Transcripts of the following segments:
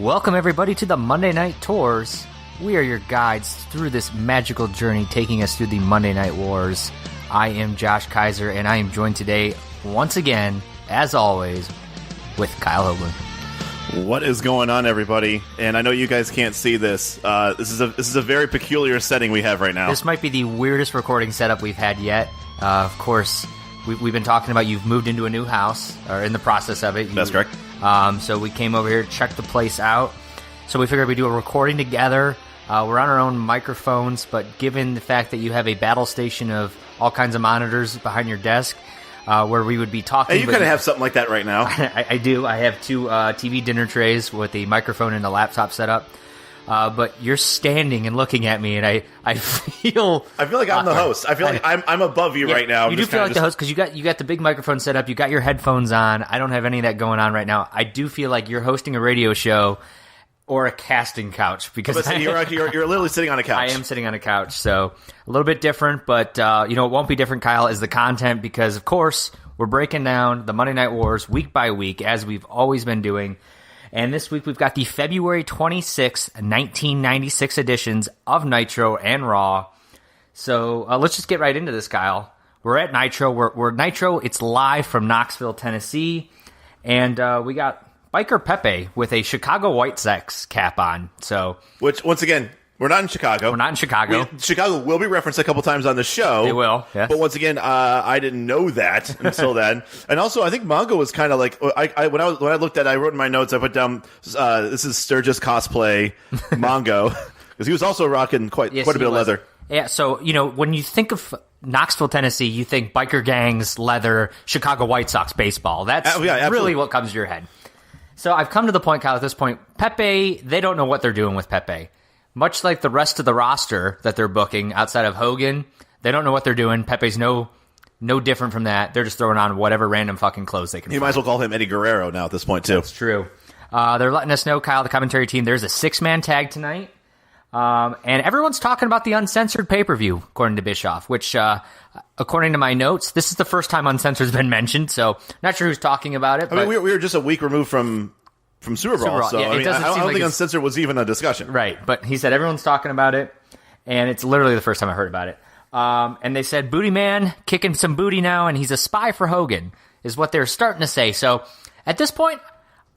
Welcome everybody to the Monday Night Tours. We are your guides through this magical journey taking us through the Monday Night Wars. I am Josh Kaiser, and I am joined today, once again, as always, with Kyle Hoagland. What is going on, everybody? And I know you guys can't see this. This is a very peculiar setting we have right now. This might be the weirdest recording setup we've had yet. Of course, we've been talking about you've moved into a new house, or in the process of it. That's correct. So we came over here, checked the place out. So we figured we'd do a recording together. We're on our own microphones, but given the fact that you have a battle station of all kinds of monitors behind your desk, where we would be talking... Hey, you kind of have something like that right now. I do. I have two TV dinner trays with a microphone and a laptop set up. But you're standing and looking at me, and I feel... I feel like I'm the host. I feel like I'm above you right now. You do feel like the host, because you got the big microphone set up, you got your headphones on. I don't have any of that going on right now. I do feel like you're hosting a radio show or a casting couch, because you're literally sitting on a couch. I am sitting on a couch, so a little bit different, but it won't be different, Kyle, is the content, because, of course, we're breaking down the Monday Night Wars week by week, as we've always been doing. And this week we've got the February 26th, 1996 editions of Nitro and Raw. So let's just get right into this, Kyle. We're at Nitro. We're Nitro. It's live from Knoxville, Tennessee. And we got Biker Pepe with a Chicago White Sox cap on. So, which, once again, we're not in Chicago. We're not in Chicago. Chicago will be referenced a couple times on the show. They will, yes. But once again, I didn't know that until then. And also, I think Mongo was kind of like, when I looked at it, I wrote in my notes, I put down, this is Sturgis cosplay Mongo. Because he was also rocking quite a bit of leather. Yeah, so, when you think of Knoxville, Tennessee, you think biker gangs, leather, Chicago White Sox, baseball. That's really what comes to your head. So I've come to the point, Kyle, at this point, Pepe, they don't know what they're doing with Pepe. Much like the rest of the roster that they're booking outside of Hogan, they don't know what they're doing. Pepe's no different from that. They're just throwing on whatever random fucking clothes they can find. You might as well call him Eddie Guerrero now at this point, too. That's true. They're letting us know, Kyle, the commentary team, there's a 6-man tag tonight. And everyone's talking about the uncensored pay-per-view, according to Bischoff, which, according to my notes, this is the first time uncensored has been mentioned, so not sure who's talking about it. I mean, we were just a week removed from Super Brawl, so yeah, I don't think uncensored was even a discussion. Right, but he said everyone's talking about it, and it's literally the first time I heard about it. And they said Bootyman kicking some booty now, and he's a spy for Hogan, is what they're starting to say. So at this point,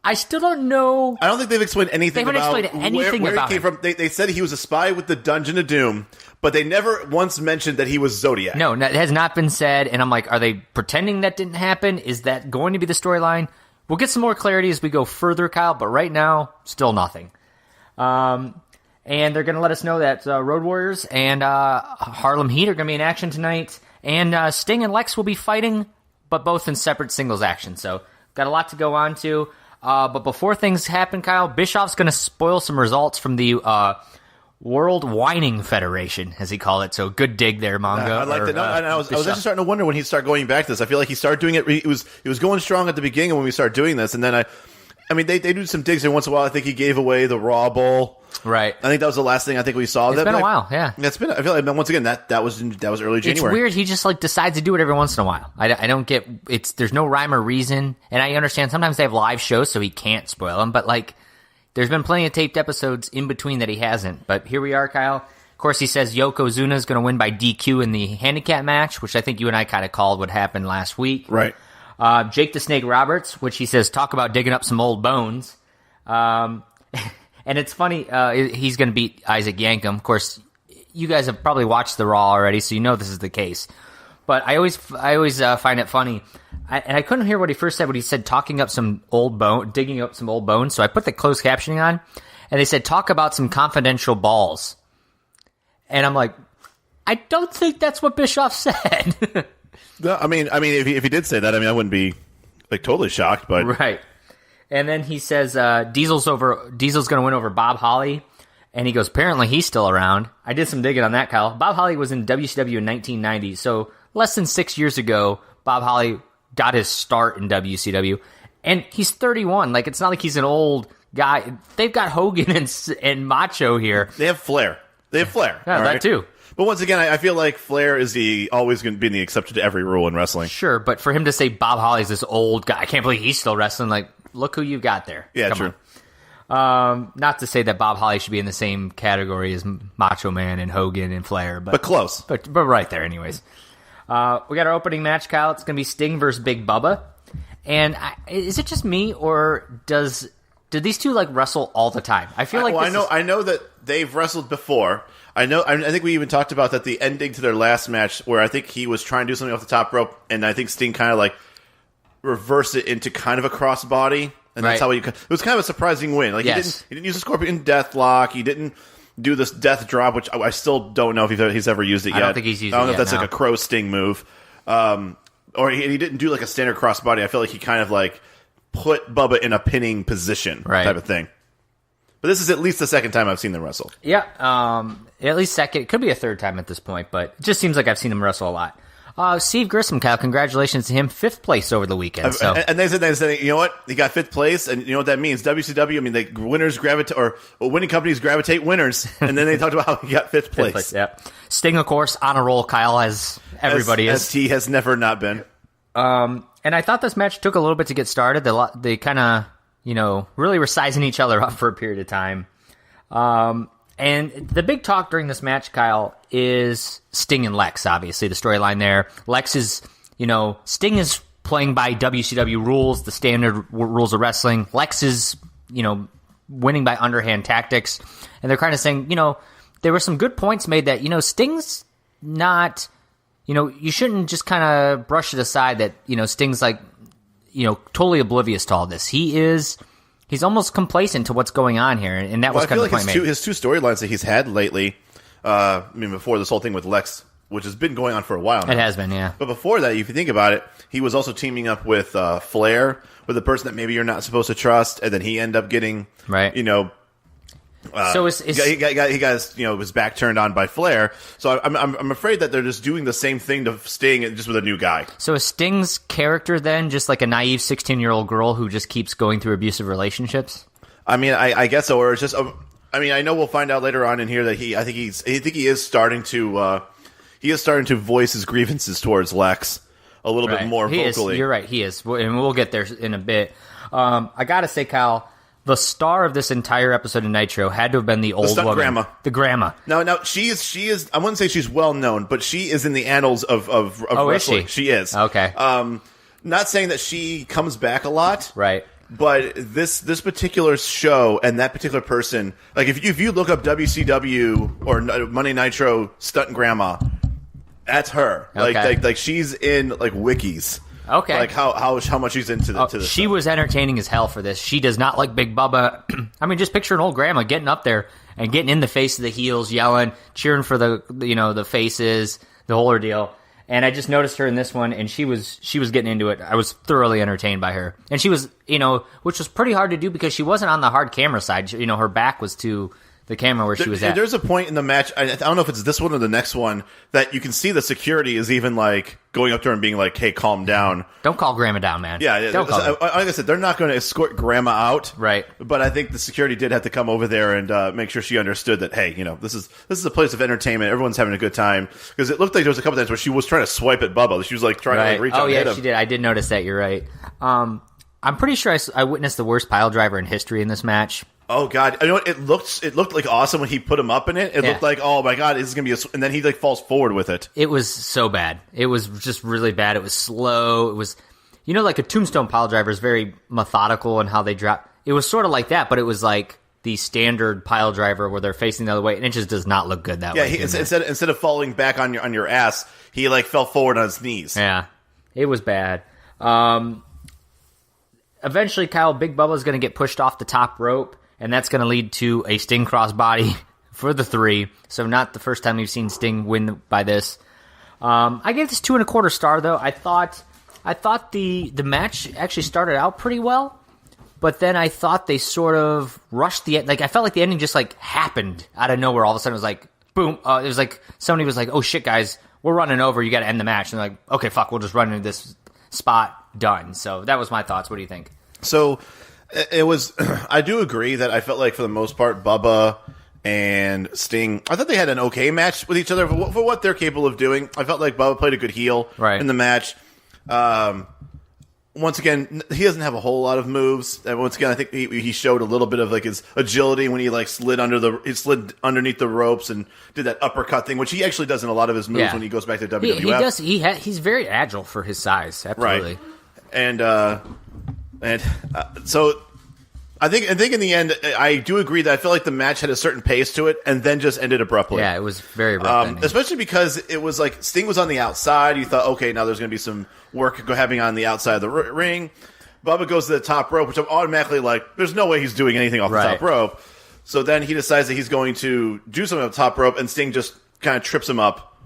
I still don't know. I don't think they've explained anything where he came from. They said he was a spy with the Dungeon of Doom, but they never once mentioned that he was Zodiac. No, it has not been said, and I'm like, are they pretending that didn't happen? Is that going to be the storyline? We'll get some more clarity as we go further, Kyle, but right now, still nothing. And they're going to let us know that Road Warriors and Harlem Heat are going to be in action tonight, and Sting and Lex will be fighting, but both in separate singles action. So, got a lot to go on to. But before things happen, Kyle, Bischoff's going to spoil some results from the World Whining Federation, as he called it. So good dig there, Mongo. I like that. I was actually starting to wonder when he'd start going back to this. I feel like he started doing it. It was going strong at the beginning when we started doing this, and then I mean, they do some digs every once in a while. I think he gave away the Raw Bowl. Right. I think that was the last thing I think we saw. It's been a while, yeah. It's been. I feel like once again that was early January. It's weird. He just decides to do it every once in a while. I don't get. There's no rhyme or reason, and I understand sometimes they have live shows, so he can't spoil them. But there's been plenty of taped episodes in between that he hasn't. But here we are, Kyle. Of course, he says Yokozuna is going to win by DQ in the handicap match, which I think you and I kind of called would happen last week. Right. Jake the Snake Roberts, which he says talk about digging up some old bones. And it's funny, he's going to beat Isaac Yankem. Of course, you guys have probably watched the Raw already, so you know this is the case. But I always find it funny, and I couldn't hear what he first said. When he said digging up some old bones. So I put the closed captioning on, and they said talk about some confidential balls. And I'm like, I don't think that's what Bischoff said. No, I mean, if he did say that, I wouldn't be totally shocked. But right. And then he says Diesel's going to win over Bob Holly, And he goes, apparently he's still around. I did some digging on that, Kyle. Bob Holly was in WCW in 1990, so less than 6 years ago, Bob Holly got his start in WCW. And he's 31. Like, it's not like he's an old guy. They've got Hogan and Macho here. They have Flair. Yeah, that too. But once again, I feel like Flair is always going to be the exception to every rule in wrestling. Sure, but for him to say Bob Holly's this old guy, I can't believe he's still wrestling. Like, look who you've got there. Yeah, Come true. on. Not to say that Bob Holly should be in the same category as Macho Man and Hogan and Flair, but close. But right there, anyways. We got our opening match, Kyle. It's going to be Sting versus Big Bubba. And is it just me, or do these two like wrestle all the time? I feel like I know that they've wrestled before. I think we even talked about that the ending to their last match, where I think he was trying to do something off the top rope, and I think Sting kind of like reversed it into kind of a crossbody, and that's how it was kind of a surprising win. Like yes. he didn't use a Scorpion Deathlock. He didn't do this Death Drop, which I still don't know if he's ever used it yet. I don't think he's used it yet. I don't know if that's no. like a Crow Sting move, or he didn't do like a standard crossbody. I feel like he kind of like put Bubba in a pinning position type of thing. But this is at least the second time I've seen them wrestle. Yeah, at least second. It could be a third time at this point, but it just seems like I've seen them wrestle a lot. Steve Grissom, Kyle, congratulations to him. 5th place over the weekend. So. And they said, you know what? He got 5th place, and you know what that means? WCW, I mean, the winners gravitate, or winning companies gravitate winners. And then they talked about how he got 5th place. Yeah. Sting, of course, on a roll, Kyle, as everybody is. As he has never not been. And I thought this match took a little bit to get started. They kind of, really were sizing each other up for a period of time. And the big talk during this match, Kyle, is Sting and Lex, obviously, the storyline there. Lex is, Sting is playing by WCW rules, the standard rules of wrestling. Lex is, winning by underhand tactics. And they're kind of saying, there were some good points made that, Sting's not, you shouldn't just kind of brush it aside that, Sting's like, totally oblivious to all this. He's almost complacent to what's going on here, and that was kind of the point made. His two storylines that he's had lately, before this whole thing with Lex, which has been going on for a while now. It has been, yeah. But before that, if you think about it, he was also teaming up with Flair, with a person that maybe you're not supposed to trust, and then he ended up getting, so he got his back turned on by Flair. So I'm afraid that they're just doing the same thing to Sting, just with a new guy. So is Sting's character then just like a naive 16-year-old girl who just keeps going through abusive relationships? I mean, I guess so. Or it's just, I know we'll find out later on in here that he is starting to voice his grievances towards Lex a little bit more vocally. You're right, he is, and we'll get there in a bit. I gotta say, Kyle, the star of this entire episode of Nitro had to have been the old woman. Grandma. The grandma. Now she is. I wouldn't say she's well known, but she is in the annals of wrestling. Is she? She is. Okay. Not saying that she comes back a lot, right? But this particular show and that particular person, like if you look up WCW or Monday Nitro stunt grandma, that's her. Okay. Like she's in like wikis. Okay. Like how much she's into to this. She stuff. was entertaining as hell for this. She does not like Big Bubba. I mean, just picture an old grandma getting up there and getting in the face of the heels, yelling, cheering for the faces, the whole ordeal. And I just noticed her in this one, and she was getting into it. I was thoroughly entertained by her. And she was, which was pretty hard to do because she wasn't on the hard camera side. Her back was to the camera where she was at. There's a point in the match, I don't know if it's this one or the next one, that you can see the security is even like going up to her and being like, hey, calm down. Don't call Grandma down, man. Yeah. Don't call her. Like I said, they're not going to escort Grandma out. Right. But I think the security did have to come over there and make sure she understood that, hey, this is a place of entertainment. Everyone's having a good time. Because it looked like there was a couple times where she was trying to swipe at Bubba. She was like trying to like, reach out and hit him. She did. I did notice that. You're right. I'm pretty sure I witnessed the worst pile driver in history in this match. Oh God! It looked like awesome when he put him up in it. It looked like, oh my God, this is gonna be and then he like falls forward with it. It was so bad. It was just really bad. It was slow. It was, like a tombstone pile driver is very methodical in how they drop. It was sort of like that, but it was like the standard pile driver where they're facing the other way, and it just does not look good that way. Yeah, instead of falling back on your ass, he like fell forward on his knees. Yeah, it was bad. Eventually, Kyle, Big Bubba is going to get pushed off the top rope. And that's going to lead to a Sting crossbody for the 3. So not the first time we've seen Sting win by this. I gave this 2.25 star though. I thought the match actually started out pretty well. But then I thought they sort of rushed the like. I felt like the ending just like happened out of nowhere. All of a sudden, it was like boom. It was like somebody was like, "Oh shit, guys, we're running over. You got to end the match." And they're like, "Okay, fuck, we'll just run into this spot." Done. So that was my thoughts. What do you think? So it was. I do agree that I felt like for the most part, Bubba and Sting, I thought they had an okay match with each other for what they're capable of doing. I felt like Bubba played a good heel in the match. Once again, he doesn't have a whole lot of moves. And once again, I think he showed a little bit of like his agility when he like slid underneath the ropes and did that uppercut thing, which he actually does in a lot of his moves when he goes back to WWF. He does. He's very agile for his size. Absolutely. Right. So I think in the end, I do agree that I feel like the match had a certain pace to it, and then just ended abruptly. Yeah, it was very abrupt. Especially because it was like Sting was on the outside. You thought, okay, now there's going to be some work happening on the outside of the ring. Bubba goes to the top rope, which I'm automatically like, there's no way he's doing anything off the top rope. So then he decides that he's going to do something on the top rope, and Sting just kind of trips him up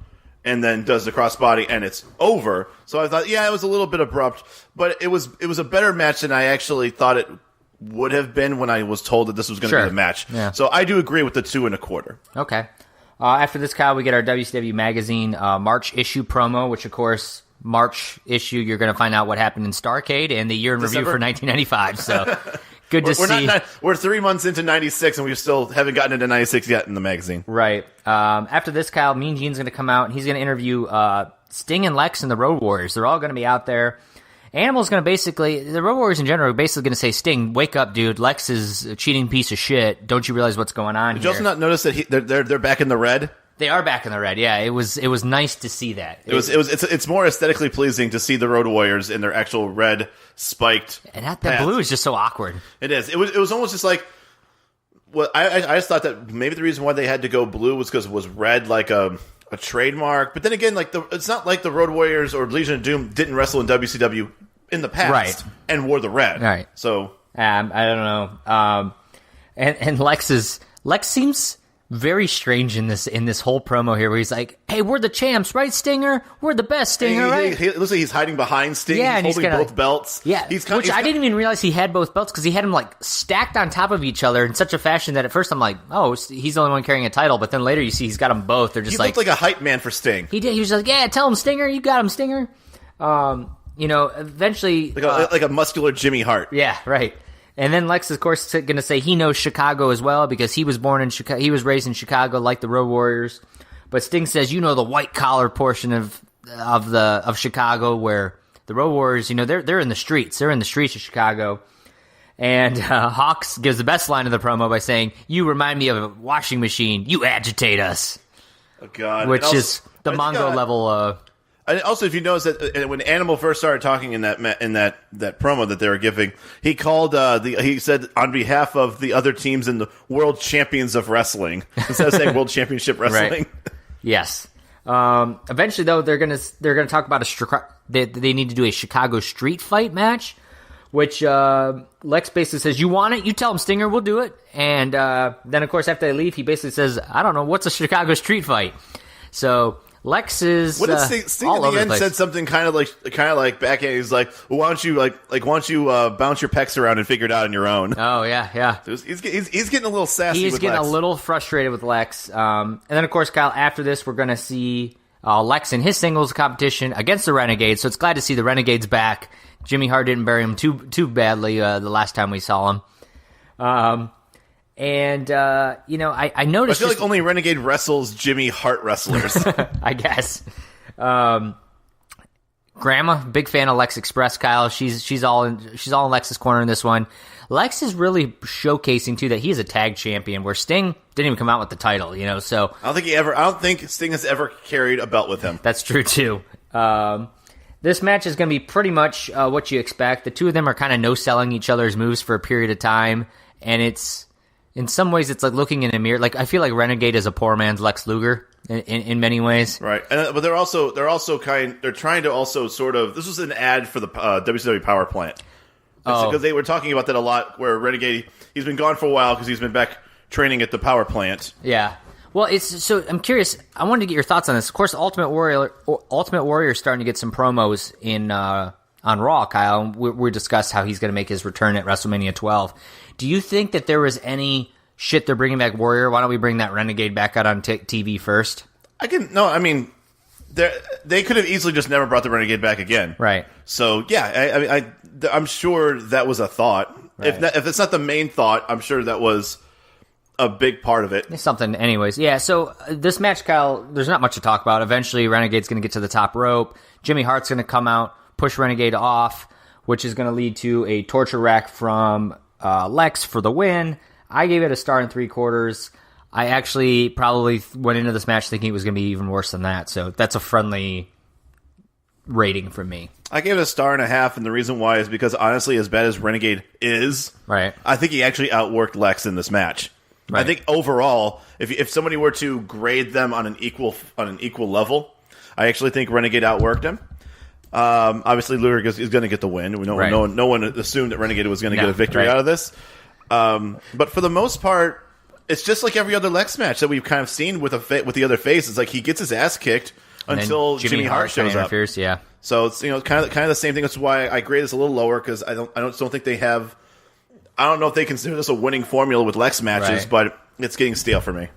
and then does the crossbody, and it's over. So I thought, yeah, it was a little bit abrupt, but it was a better match than I actually thought it would have been when I was told that this was going to be the match. Yeah. So I do agree with the 2 1/4. Okay. After this, Kyle, we get our WCW Magazine March issue promo, which, of course, March issue, you're going to find out what happened in Starrcade and the year in review for 1995. So good to see. We're 3 months into 96, and we still haven't gotten into 96 yet in the magazine. Right. After this, Kyle, Mean Gene's going to come out, and he's going to interview Sting and Lex and the Road Warriors. They're all going to be out there. Animal's going to the Road Warriors in general are basically going to say, Sting, wake up, dude. Lex is a cheating piece of shit. Don't you realize what's going on here? Did you also not notice that they're back in the red? They are back in the red, yeah. It was nice to see that. It's more aesthetically pleasing to see the Road Warriors in their actual red spiked. And that blue is just so awkward. It is. It was almost just like, well, I just thought that maybe the reason why they had to go blue was because it was red like a trademark. But then again, like it's not like the Road Warriors or Legion of Doom didn't wrestle in WCW in the past and wore the red. Right. So I don't know. And Lex seems very strange in this whole promo here, where he's like, "Hey, we're the champs, right, Stinger? We're the best, Stinger, right?" He looks like he's hiding behind Sting. Yeah, he's holding both belts. Yeah, I didn't even realize he had both belts because he had them like stacked on top of each other in such a fashion that at first I'm like, "Oh, he's the only one carrying a title," but then later you see he's got them both. They're just he looked like a hype man for Sting. He did. He was like, "Yeah, tell him, Stinger, you got him, Stinger." Eventually, like a muscular Jimmy Hart. Yeah, right. And then Lex, of course, is going to say he knows Chicago as well because he was born in Chicago. He was raised in Chicago, like the Road Warriors. But Sting says, you know, the white collar portion of Chicago, where the Road Warriors, they're in the streets. They're in the streets of Chicago. And Hawks gives the best line of the promo by saying, "You remind me of a washing machine. You agitate us." Oh God! Which is the Mongo level. And also, if you notice that when Animal first started talking in that promo that they were giving, he called he said on behalf of the other teams in the World Champions of Wrestling instead of saying World Championship Wrestling. Right. Yes. Eventually, though, they're gonna talk about they need to do a Chicago street fight match, which Lex basically says, "You want it? You tell him, Stinger. We'll do it." And then, of course, after they leave, he basically says, "I don't know, what's a Chicago street fight?" So Lex is what did Sting at the end said something kind of like backhand. He's like, well, "Why don't you bounce your pecs around and figure it out on your own?" Oh yeah. He's getting a little sassy. He's getting a little frustrated with Lex. And then, of course, Kyle, after this, we're going to see Lex in his singles competition against the Renegades. So it's glad to see the Renegades back. Jimmy Hart didn't bury him too badly the last time we saw him. I noticed. I feel like only Renegade wrestles Jimmy Hart wrestlers. I guess. Grandma, big fan of Lex Express, Kyle. She's all in Lex's corner in this one. Lex is really showcasing too that he is a tag champion, where Sting didn't even come out with the title. So I don't think Sting has ever carried a belt with him. That's true too. This match is going to be pretty much what you expect. The two of them are kind of no-selling each other's moves for a period of time, and it's in some ways it's like looking in a mirror. Like I feel like Renegade is a poor man's Lex Luger in many ways. Right, but they're trying to also sort of. This was an ad for the WCW Power Plant. Because they were talking about that a lot. Where Renegade, he's been gone for a while because he's been back training at the Power Plant. Yeah. Well, I'm curious. I wanted to get your thoughts on this. Of course, Ultimate Warrior is starting to get some promos in on Raw, Kyle. We discussed how he's going to make his return at WrestleMania 12. Do you think that there was any shit they're bringing back Warrior? Why don't we bring that Renegade back out on TV first? I mean, they could have easily just never brought the Renegade back again. Right. So, yeah, I'm sure that was a thought. Right. If it's not the main thought, I'm sure that was a big part of it. It's something anyways. Yeah, so this match, Kyle, there's not much to talk about. Eventually, Renegade's going to get to the top rope. Jimmy Hart's going to come out, push Renegade off, which is going to lead to a torture rack from Lex for the win. I gave it a 1 3/4 stars. I actually probably went into this match thinking it was going to be even worse than that, so that's a friendly rating from me. I gave it a 1.5 stars, and the reason why is because, honestly, as bad as Renegade is, right, I think he actually outworked Lex in this match. Right. I think overall, if somebody were to grade them on an equal level, I actually think Renegade outworked him. Obviously, Luger is going to get the win. No one assumed that Renegade was going to get a victory out of this. But for the most part, it's just like every other Lex match that we've kind of seen with the other face. It's like he gets his ass kicked until Jimmy Hart shows up. Yeah. So it's kind of the same thing. That's why I grade this a little lower, because I don't think they have. I don't know if they consider this a winning formula with Lex matches, but it's getting stale for me.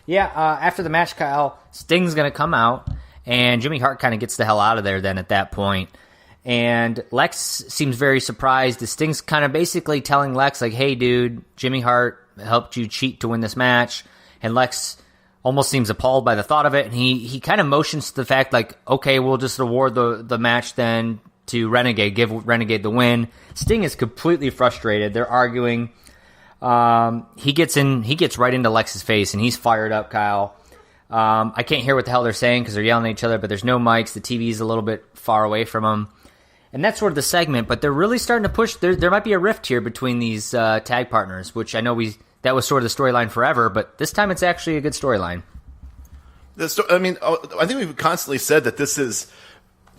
Yeah. After the match, Kyle, Sting's going to come out, and Jimmy Hart kind of gets the hell out of there. Then at that point. And Lex seems very surprised. The Sting's kind of basically telling Lex, like, hey, dude, Jimmy Hart helped you cheat to win this match. And Lex almost seems appalled by the thought of it. And he kind of motions to the fact, like, okay, we'll just award the match then to Renegade, give Renegade the win. Sting is completely frustrated. They're arguing. He gets right into Lex's face, and he's fired up, Kyle. I can't hear what the hell they're saying because they're yelling at each other, but there's no mics. The TV's a little bit far away from them. And that's sort of the segment, but they're really starting to push. There might be a rift here between these tag partners, which I know that was sort of the storyline forever, but this time it's actually a good storyline. I think we've constantly said that this is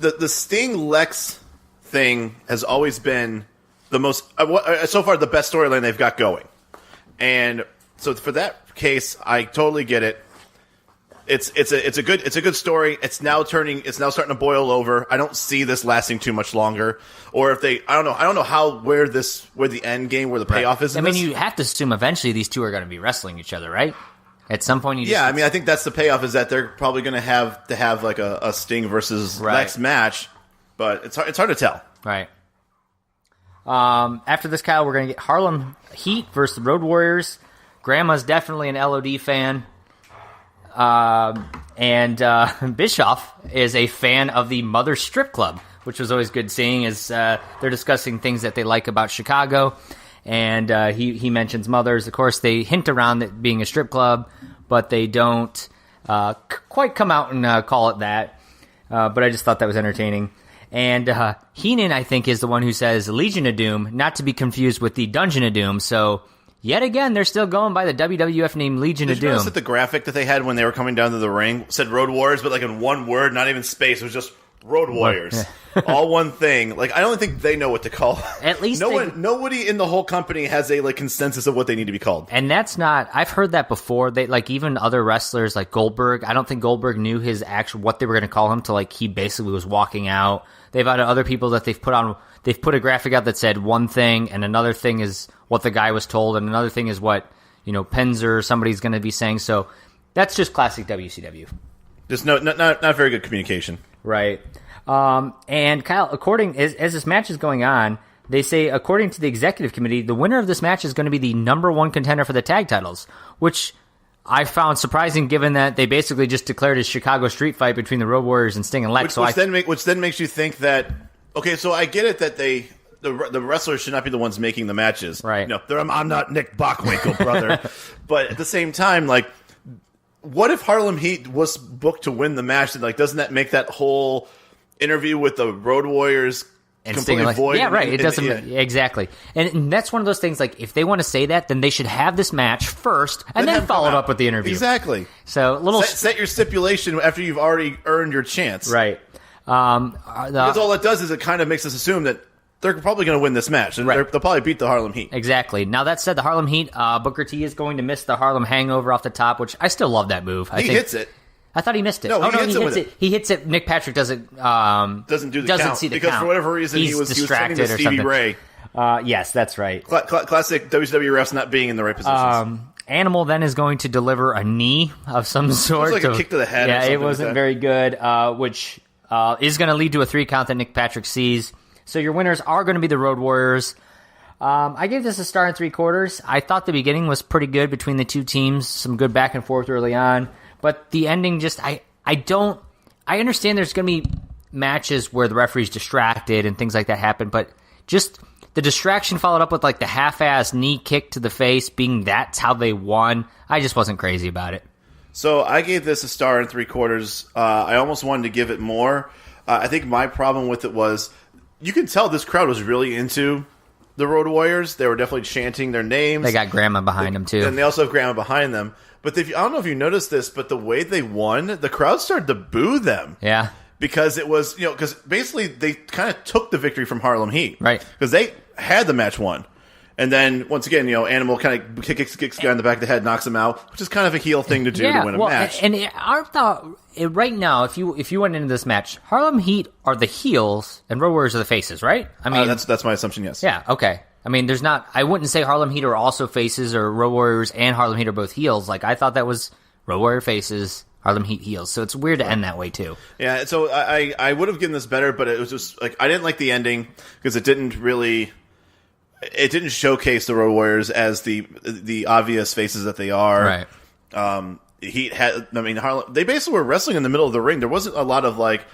the Sting Lex thing has always been the most so far the best storyline they've got going, and so for that case, I totally get it. It's a good story. It's now starting to boil over. I don't see this lasting too much longer. Or if I don't know where the end game, where the payoff is. You have to assume eventually these two are going to be wrestling each other, right? At some point, I think that's the payoff, is that they're probably going to have like a Sting versus Lex match, but it's hard to tell. Right. After this, Kyle, we're going to get Harlem Heat versus the Road Warriors. Grandma's definitely an LOD fan. And Bischoff is a fan of the Mother Strip Club, which was always good seeing as they're discussing things that they like about Chicago. And he mentions Mothers. Of course, they hint around it being a strip club, but they don't quite come out and call it that. But I just thought that was entertaining. And Heenan, I think, is the one who says Legion of Doom, not to be confused with the Dungeon of Doom. So yet again, they're still going by the WWF name Legion of Doom. Did you notice that the graphic that they had when they were coming down to the ring said Road Warriors, but like in one word, not even space. It was just Road Warriors. All one thing. Like, I don't think they know what to call. At least nobody in the whole company has a consensus of what they need to be called. And that's not. I've heard that before. They even other wrestlers like Goldberg. I don't think Goldberg knew his actual what they were going to call him till he basically was walking out. They've had other people that they've put on. They've put a graphic out that said one thing, and another thing is what the guy was told, and another thing is what Penzer or somebody's going to be saying. So that's just classic WCW. Just not very good communication. Right. And Kyle, as this match is going on, they say, according to the executive committee, the winner of this match is going to be the number one contender for the tag titles, which I found surprising given that they basically just declared a Chicago street fight between the Road Warriors and Sting and Lex. Which then makes you think that, okay, so I get it that the wrestlers should not be the ones making the matches. Right. I'm not Nick Bockwinkel, brother. But at the same time, what if Harlem Heat was booked to win the match? And doesn't that make that whole interview with the Road Warriors and completely void? Yeah, right. It doesn't exactly. And that's one of those things. If they want to say that, then they should have this match first and then follow it up with the interview. Exactly. So set your stipulation after you've already earned your chance. Right. Because all it does is it kind of makes us assume that they're probably going to win this match, and they'll probably beat the Harlem Heat. Exactly. Now, that said, the Harlem Heat, Booker T is going to miss the Harlem Hangover off the top, which I still love that move. He hits it. I thought he missed it. No, he hits it with it. He hits it. Nick Patrick doesn't do the count see the because count. For whatever reason he was distracted sending to Stevie Ray. Yes, that's right. Classic WCW refs not being in the right positions. Animal then is going to deliver a knee of some sort. It was like a kick to the head. Yeah, or it wasn't very good, which is going to lead to a 3 count that Nick Patrick sees. So your winners are going to be the Road Warriors. I gave this a star and 3/4. I thought the beginning was pretty good between the two teams. Some good back and forth early on. But the ending just, I understand there's going to be matches where the referee's distracted and things like that happen, but just the distraction followed up with like the half-ass knee kick to the face being that's how they won. I just wasn't crazy about it. So I gave this a star and 3/4. I almost wanted to give it more. I think my problem with it was you can tell this crowd was really into the Road Warriors. They were definitely chanting their names. They got Grandma behind them too. And they also have Grandma behind them. But I don't know if you noticed this, but the way they won, the crowd started to boo them. Yeah. Because it was, because basically they kind of took the victory from Harlem Heat. Right. Because they had the match won. And then, once again, Animal kind of kicks the guy in the back of the head, knocks him out, which is kind of a heel thing to do to win a match. And our thought, right now, if you went into this match, Harlem Heat are the heels and Road Warriors are the faces, right? I mean, that's my assumption, yes. Yeah, okay. I mean, I wouldn't say Harlem Heat are also faces or Road Warriors and Harlem Heat are both heels. Like, I thought that was Road Warrior faces, Harlem Heat heels. So it's weird to end that way, too. Yeah, so I would have given this better, but it was just, like, I didn't like the ending because it didn't showcase the Road Warriors as the obvious faces that they are. Right. Harlem, they basically were wrestling in the middle of the ring. There wasn't a lot of, like,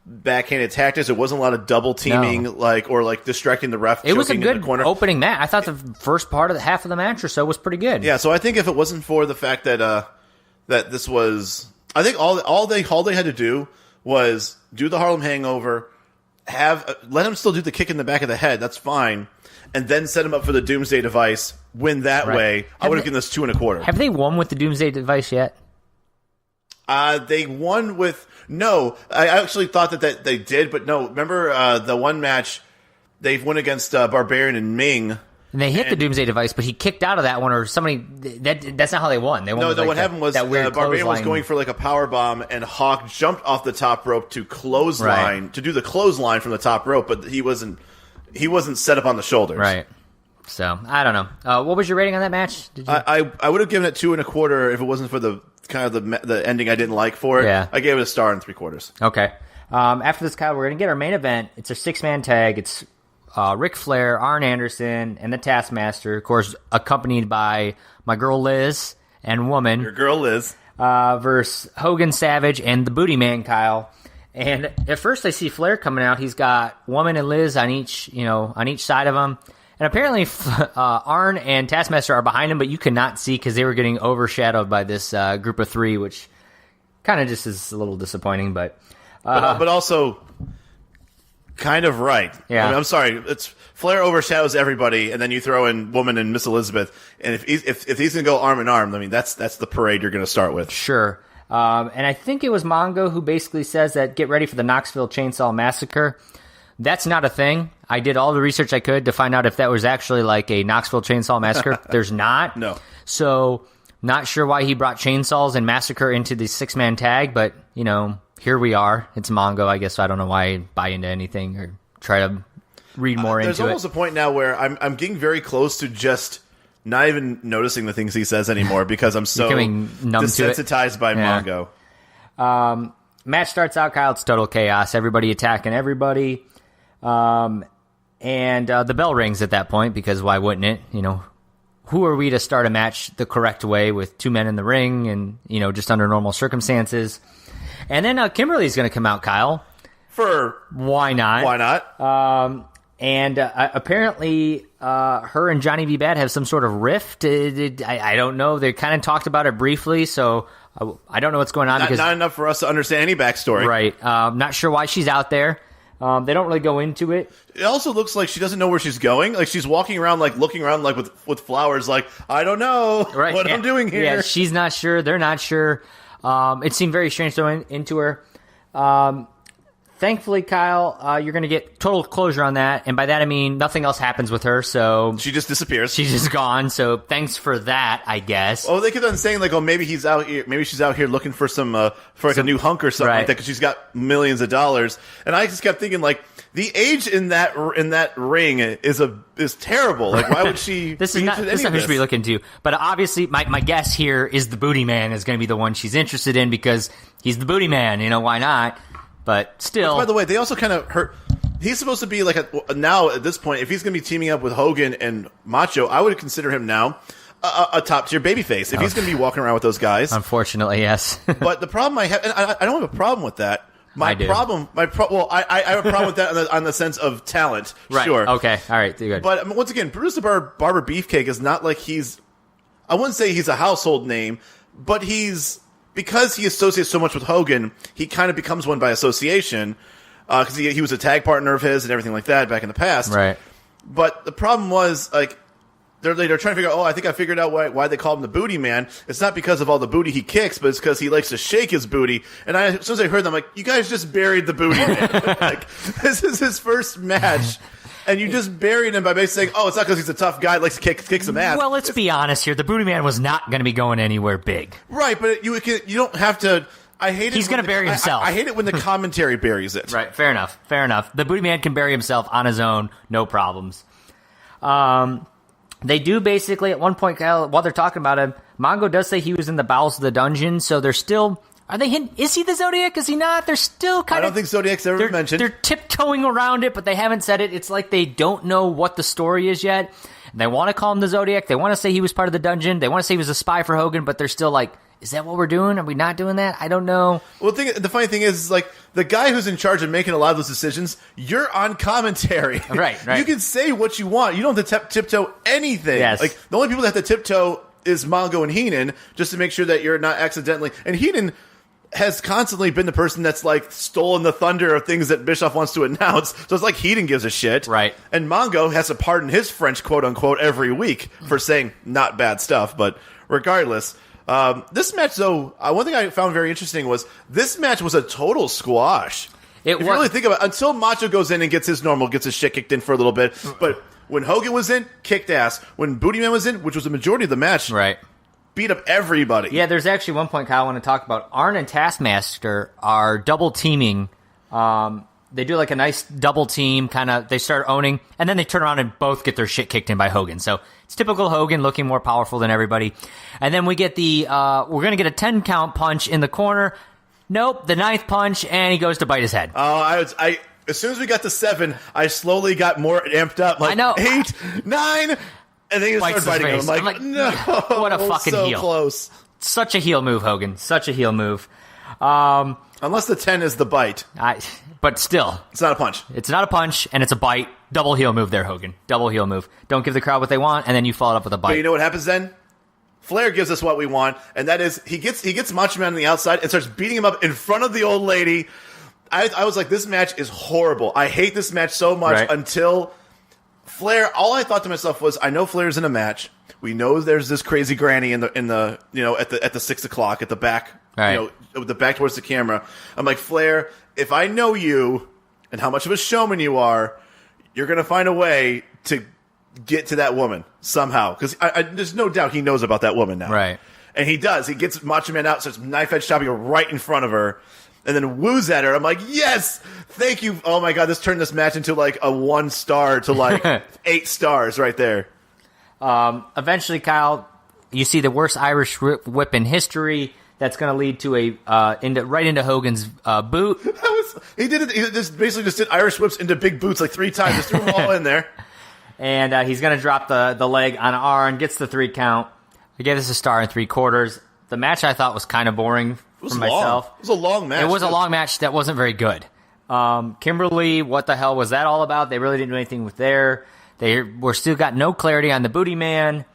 backhanded tactics. It wasn't a lot of double teaming, or distracting the ref. It was a good corner. opening match. I thought the first part of the half of the match or so was pretty good. Yeah, so I think if it wasn't for the fact that that this was, I think all they had to do was do the Harlem Hangover, let him still do the kick in the back of the head. That's fine, and then set him up for the Doomsday Device. Win that way. I would have given this 2 1/4. Have they won with the Doomsday Device yet? They won with. No, I actually thought that they did, but no. Remember the one match they went against Barbarian and Ming, and they hit the Doomsday Device, but he kicked out of that one, or somebody. That's not how they won. They won. No, what happened was Barbarian was going for like a power bomb, and Hawk jumped off the top rope to clothesline to do the clothesline from the top rope, but he wasn't set up on the shoulders. Right. So I don't know. What was your rating on that match? I would have given it 2 1/4 if it wasn't for the kind of the ending I didn't like for it. Yeah. I gave it a star and 3/4. Okay. After this, Kyle, we're going to get our main event. It's a 6-man tag. It's Ric Flair, Arn Anderson, and the Taskmaster, of course, accompanied by my girl Liz and Woman. Your girl Liz. Versus Hogan, Savage, and the Bootyman, Kyle. And at first I see Flair coming out. He's got Woman and Liz on each side of him. And apparently Arn and Taskmaster are behind him, but you cannot see because they were getting overshadowed by this group of 3, which kind of just is a little disappointing. But also kind of right. Yeah. I mean, I'm sorry. It's Flair overshadows everybody, and then you throw in Woman and Miss Elizabeth. And if he's going to go arm in arm, I mean, that's the parade you're going to start with. Sure. And I think it was Mongo who basically says that get ready for the Knoxville Chainsaw Massacre. That's not a thing. I did all the research I could to find out if that was actually like a Knoxville Chainsaw Massacre. There's not. No. So, not sure why he brought chainsaws and massacre into the 6-man tag, but, here we are. It's Mongo, I guess, so I don't know why I buy into anything or try to read more into it. There's almost a point now where I'm getting very close to just not even noticing the things he says anymore because I'm so desensitized by Mongo. Match starts out, Kyle. It's total chaos. Everybody attacking everybody. And the bell rings at that point because why wouldn't it? Who are we to start a match the correct way with 2 men in the ring and, just under normal circumstances? And then Kimberly's going to come out, Kyle. For why not? Why not? And apparently her and Johnny B. Bad have some sort of rift. I don't know. They kind of talked about it briefly, so I don't know what's going on. Not enough for us to understand any backstory. Right. Not sure why she's out there. They don't really go into it. It also looks like she doesn't know where she's going. Like she's walking around, like looking around, like with flowers. Like I don't know what I'm doing here. Yeah, she's not sure. They're not sure. It seemed very strange to go into her. Thankfully, Kyle, you're going to get total closure on that. And by that, I mean nothing else happens with her. So she just disappears. She's just gone. So thanks for that, I guess. Oh, they kept on saying, like, oh, maybe he's out here. Maybe she's out here looking for some a new hunk or something like that because she's got millions of dollars. And I just kept thinking, like, the age in that ring is terrible. Like, why would she? This is not who should be looking to. But obviously, my guess here is the Bootyman is going to be the one she's interested in because he's the Bootyman. You know, why not? But still. By the way, they also kind of hurt. He's supposed to be like now at this point. If he's going to be teaming up with Hogan and Macho, I would consider him now a top tier babyface. If he's going to be walking around with those guys, unfortunately, yes. But the problem I have, and I don't have a problem with that. I have a problem with that on the sense of talent. Right. Sure. Okay. All right. Good. But once again, Brutus the Barber Beefcake is not like I wouldn't say he's a household name, but because he associates so much with Hogan, he kind of becomes one by association because he was a tag partner of his and everything like that back in the past. Right. But the problem was, like, they're trying to figure out, I think I figured out why they call him the Booty Man. It's not because of all the booty he kicks, but it's because he likes to shake his booty. And as soon as I heard them, I'm like, you guys just buried the Booty Man. Like, this is his first match. And you just buried him by basically saying, it's not because he's a tough guy, likes to kick some ass. Well, let's be honest here. The Bootyman was not going to be going anywhere big. Right, but you don't have to. I hate it. He's going to bury himself. I hate it when the commentary buries it. Right, fair enough. The Bootyman can bury himself on his own, no problems. They do basically, at one point, Kyle, while they're talking about him, Mongo does say he was in the bowels of the dungeon, so they're still... Are they hinting? Is he the Zodiac? Is he not? They're still kind of... I don't think Zodiac's ever mentioned. They're tiptoeing around it, but they haven't said it. It's like they don't know what the story is yet. They want to call him the Zodiac. They want to say he was part of the dungeon. They want to say he was a spy for Hogan, but they're still like, is that what we're doing? Are we not doing that? I don't know. Well, the funny thing is, like, the guy who's in charge of making a lot of those decisions, you're on commentary. Right. You can say what you want. You don't have to tiptoe anything. Yes. Like, the only people that have to tiptoe is Mongo and Heenan, just to make sure that you're not accidentally... And Heenan has constantly been the person that's, like, stolen the thunder of things that Bischoff wants to announce. So it's like Heenan gives a shit. Right. And Mongo has to pardon his French quote-unquote every week for saying not bad stuff. But regardless, this match, though, one thing I found very interesting was this match was a total squash. If you really think about it, until Macho goes in and gets his shit kicked in for a little bit. But when Hogan was in, kicked ass. When Bootyman was in, which was the majority of the match, right, beat up everybody. Yeah, there's actually one point, Kyle, I want to talk about. Arn and Taskmaster are double teaming. They do like a nice double team, kind of. They start owning, and then they turn around and both get their shit kicked in by Hogan. So it's typical Hogan, looking more powerful than everybody. And then we get we're going to get a 10 count punch in the corner. Nope, the 9th punch, and he goes to bite his head. As soon as we got to 7, I slowly got more amped up. Like, I know. 8, 9... And then he started biting him. I'm like, no. What a fucking so heel. Close. Such a heel move, Hogan. Such a heel move. Unless the 10 is the bite. But still. It's not a punch. It's not a punch, and it's a bite. Double heel move there, Hogan. Double heel move. Don't give the crowd what they want, and then you follow it up with a bite. But you know what happens then? Flair gives us what we want, and that is he gets Macho Man on the outside and starts beating him up in front of the old lady. I was like, this match is horrible. I hate this match so much until... Flair, all I thought to myself was, I know Flair's in a match. We know there's this crazy granny in the at the 6 o'clock at the back, with the back towards the camera. I'm like, Flair, if I know you and how much of a showman you are, you're gonna find a way to get to that woman somehow. Because there's no doubt he knows about that woman now, right? And he does. He gets Macho Man out, starts knife edge chopping her right in front of her. And then woos at her. I'm like, yes, thank you. Oh my God, this turned this match into like a 1 star to like 8 stars right there. Eventually, Kyle, you see the worst Irish whip in history. That's going to lead to right into Hogan's boot. He did it. He basically did Irish whips into big boots like 3 times. Just threw them all in there. And he's going to drop the leg on Arn, gets the 3 count. I gave this a 1 3/4. The match I thought was kind of boring. For myself. It was a long match. It was a long match that wasn't very good. Kimberly, what the hell was that all about? They really didn't do anything with there. They were still got no clarity on the Bootyman.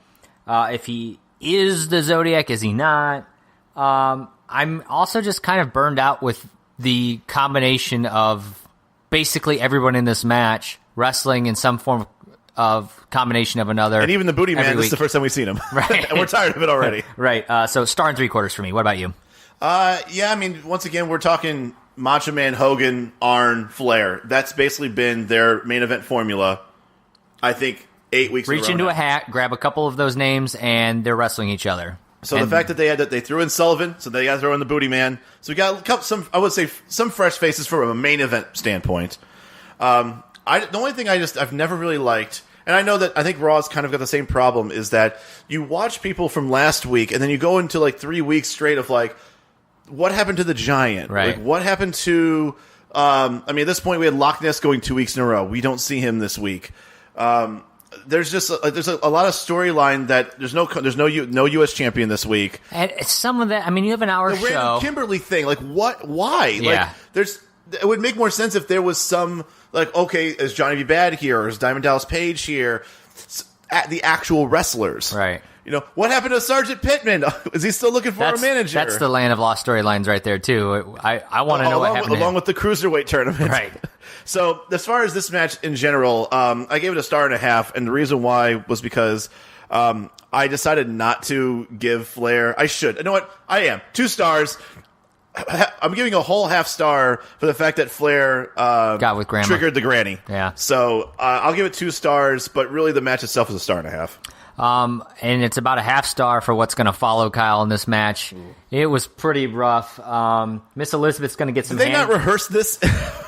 If he is the Zodiac, is he not? I'm also just kind of burned out with the combination of basically everyone in this match wrestling in some form of combination of another. And even the Bootyman, this is the first time we've seen him. Right. And we're tired of it already. Right. So 1 3/4 for me. What about you? Yeah, I mean, once again, we're talking Macho Man, Hogan, Arn, Flair. That's basically been their main event formula, I think, 8 weeks Reach in a row into now. a hat, grab a couple of those names, and they're wrestling each other. So the fact that they threw in Sullivan, so they got to throw in the Bootyman. So we got some fresh faces from a main event standpoint. The only thing I've never really liked, and I know that I think Raw's kind of got the same problem, is that you watch people from last week, and then you go into like 3 weeks straight of like, what happened to the Giant? Right. Like, what happened to? At this point we had Loch Ness going 2 weeks in a row. We don't see him this week. There's just there's a lot of storyline that there's no U.S. champion this week. And some of that, you have an hour The show. random Kimberly thing, like what? Why? Yeah. Like it would make more sense if there was some like, okay, is Johnny B. Bad here, or is Diamond Dallas Page here? At the actual wrestlers, Right. What happened to Sergeant Pittman? Is he still looking for a manager? That's the land of lost storylines right there too. I want to know what happened. Along with the cruiserweight tournament, Right. So as far as this match in general, I gave it a 1.5, and the reason why was because I decided not to give Flair. I should. You know what? I am 2 stars. I'm giving a whole half star for the fact that Flair got with Grandma. triggered the granny. Yeah. So I'll give it 2 stars, but really the match itself is a 1.5. And it's about a half star for what's going to follow Kyle in this match. It was pretty rough. Miss Elizabeth's going to get some. Did they not rehearse this?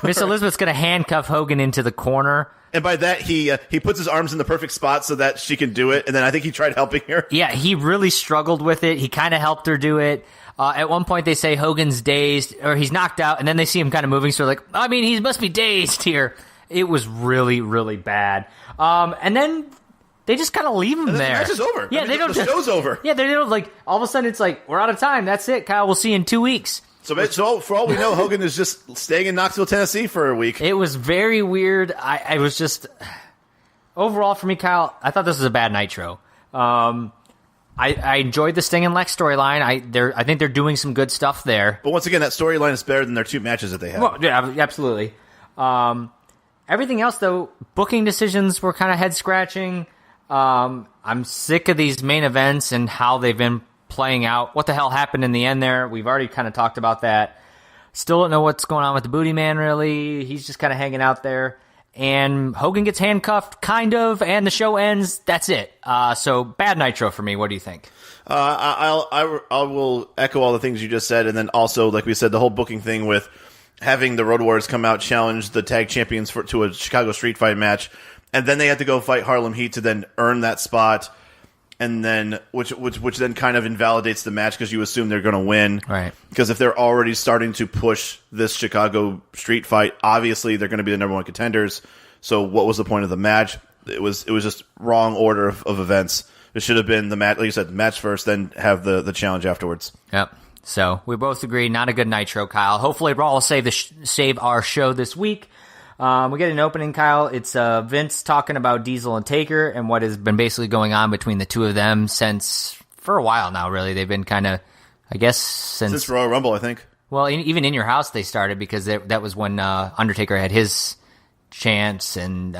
Miss Elizabeth's going to handcuff Hogan into the corner. And by that, he puts his arms in the perfect spot so that she can do it. And then I think he tried helping her. Yeah, he really struggled with it. He kind of helped her do it. At one point, they say Hogan's dazed, or he's knocked out, and then they see him kind of moving, so they're like, he must be dazed here. It was really, really bad. And then they just kind of leave him there. The match is over. Yeah, the show's over. Yeah, they don't, all of a sudden, it's like, we're out of time. That's it, Kyle. We'll see you in 2 weeks. So for all we know, Hogan is just staying in Knoxville, Tennessee for a week. It was very weird. I was just... Overall, for me, Kyle, I thought this was a bad Nitro. I enjoyed the Sting and Lex storyline. I think they're doing some good stuff there. But once again, that storyline is better than their 2 matches that they had. Well, yeah, absolutely. Everything else, though, booking decisions were kind of head-scratching. I'm sick of these main events and how they've been playing out. What the hell happened in the end there? We've already kind of talked about that. Still don't know what's going on with the Bootyman, really. He's just kind of hanging out there. And Hogan gets handcuffed, kind of, and the show ends. That's it. So, bad Nitro for me. What do you think? I will echo all the things you just said, and then also, like we said, the whole booking thing with having the Road Warriors come out, challenge the tag champions to a Chicago Street Fight match, and then they had to go fight Harlem Heat to then earn that spot, and then which then kind of invalidates the match because you assume they're going to win, Right? Because if they're already starting to push this Chicago Street Fight, obviously they're going to be the number 1 contenders. So what was the point of the match? It was just wrong order of events. It should have been the match, like you said, match first, then have the challenge afterwards. Yep. So we both agree, not a good Nitro, Kyle. Hopefully, Raw will save our show this week. We get an opening, Kyle. It's Vince talking about Diesel and Taker and what has been basically going on between the two of them for a while now, really. They've been kind of, I guess, since Royal Rumble, I think. Well, even In Your House they started because that was when Undertaker had his chance and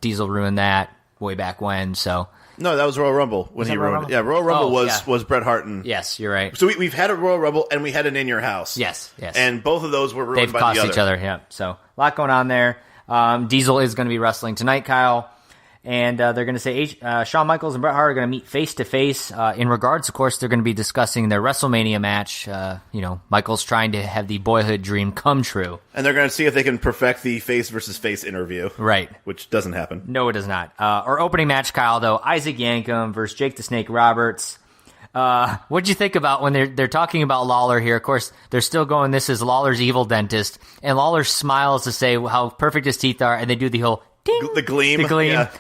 Diesel ruined that way back when, so... No, that was Royal Rumble when he ruined it. Yeah, Royal Rumble was Bret Hart and... Yes, you're right. So we've had a Royal Rumble and we had an In Your House. Yes. And both of those were ruined They've by cost the other. each other, yeah. So, a lot going on there. Diesel is going to be wrestling tonight, Kyle. And they're going to say Shawn Michaels and Bret Hart are going to meet face-to-face. In regards, of course, they're going to be discussing their WrestleMania match. Michaels trying to have the boyhood dream come true. And they're going to see if they can perfect the face versus face interview. Right. Which doesn't happen. No, it does not. Our opening match, Kyle, though, Isaac Yankem versus Jake the Snake Roberts. What'd you think about when they're talking about Lawler here? Of course, they're still going, this is Lawler's evil dentist. And Lawler smiles to say how perfect his teeth are, and they do the whole ding. The gleam. The gleam. Yeah.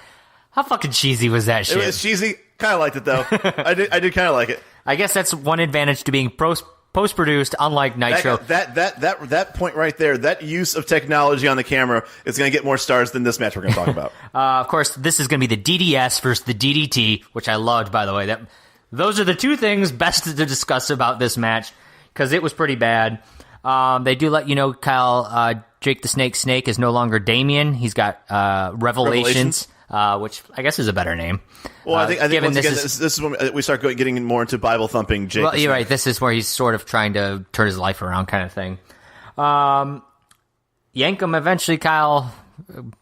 How fucking cheesy was that shit? It was cheesy. Kind of liked it, though. I did kind of like it. I guess that's one advantage to being post-produced, unlike Nitro. That point right there, that use of technology on the camera is going to get more stars than this match we're going to talk about. Of course, this is going to be the DDS versus the DDT, which I loved, by the way. Those are the two things best to discuss about this match, because it was pretty bad. They do let you know, Kyle, Jake the Snake is no longer Damien. He's got Revelations. Which I guess is a better name. Well, I think once again, this is when we start getting more into Bible thumping. Jake, well, you're right. This is where he's sort of trying to turn his life around, kind of thing. Yankum eventually, Kyle,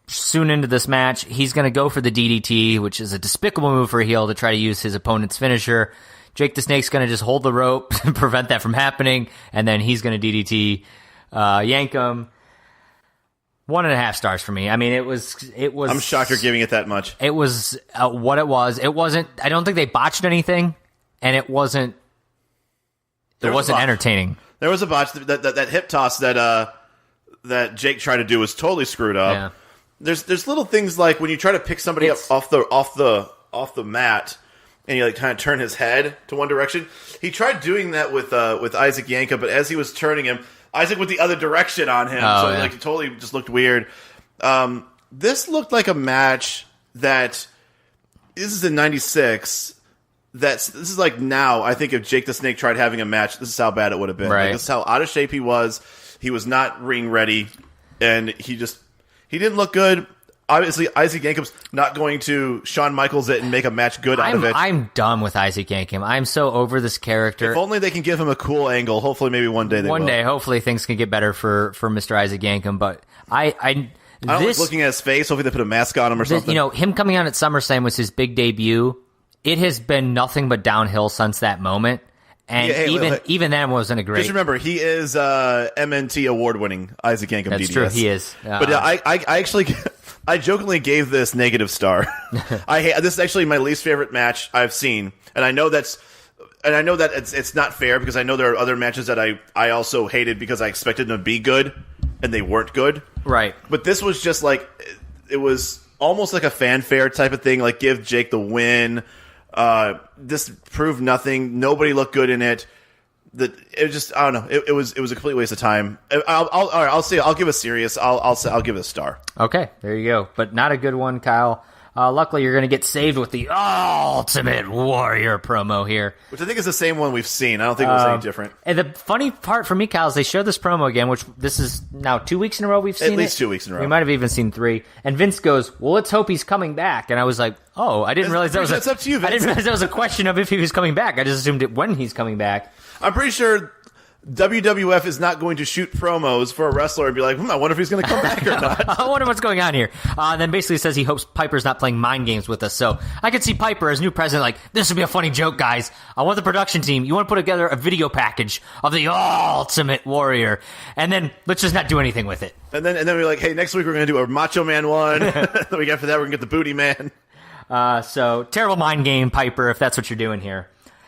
soon into this match, he's going to go for the DDT, which is a despicable move for a heel to try to use his opponent's finisher. Jake the Snake's going to just hold the rope to prevent that from happening, and then he's going to DDT Yankum. 1.5 stars for me. I mean, it was. I'm shocked you're giving it that much. It was what it was. It wasn't. I don't think they botched anything, and it wasn't. It wasn't entertaining. There was a botch. That hip toss that Jake tried to do was totally screwed up. Yeah. There's little things like when you try to pick somebody up off the mat, and you like kind of turn his head to one direction. He tried doing that with Isaac Yanka, but as he was turning him, Isaac went the other direction on him, it totally just looked weird. This looked like a match that this is in '96. This is like now. I think if Jake the Snake tried having a match, this is how bad it would have been. Right. Like, this is how out of shape he was. He was not ring ready, and he didn't look good. Obviously, Isaac Yankum's not going to Shawn Michaels it and make a match good out of it. I'm done with Isaac Yankum. I'm so over this character. If only they can give him a cool angle. Hopefully, maybe one day they will. One day, hopefully, things can get better for Mr. Isaac Yankum. But I don't like looking at his face. Hopefully, they put a mask on him or something. Him coming out at SummerSlam was his big debut. It has been nothing but downhill since that moment. And even then wasn't a great. Just remember, he is MNT award-winning Isaac Yankum. That's DDS. true, he is. But I actually, I jokingly gave this negative star. This is actually my least favorite match I've seen, and I know that it's not fair because I know there are other matches that I also hated because I expected them to be good, and they weren't good. Right. But this was just like it was almost like a fanfare type of thing, like give Jake the win. This proved nothing. Nobody looked good in it. It just, I don't know. It was a complete waste of time. I'll give a serious. I'll give it a star. Okay, there you go. But not a good one, Kyle. Luckily, you're going to get saved with the Ultimate Warrior promo here. Which I think is the same one we've seen. I don't think it was any different. And the funny part for me, Kyle, is they showed this promo again, which this is now 2 weeks in a row we've seen At least 2 weeks in a row. We might have even seen 3. And Vince goes, well, let's hope he's coming back. And I was like, oh, I didn't realize that was It's up to you, Vince. I didn't realize that was a question of if he was coming back. I just assumed it when he's coming back. I'm pretty sure WWF is not going to shoot promos for a wrestler and be like, I wonder if he's going to come back or not. I wonder what's going on here. And then basically says he hopes Piper's not playing mind games with us. So I could see Piper as new president like, this would be a funny joke, guys. I want the production team. You want to put together a video package of the Ultimate Warrior. And then let's just not do anything with it. And then we're like, hey, next week we're going to do a Macho Man one. The week after that we're going to get the Bootyman. So terrible mind game, Piper, if that's what you're doing here.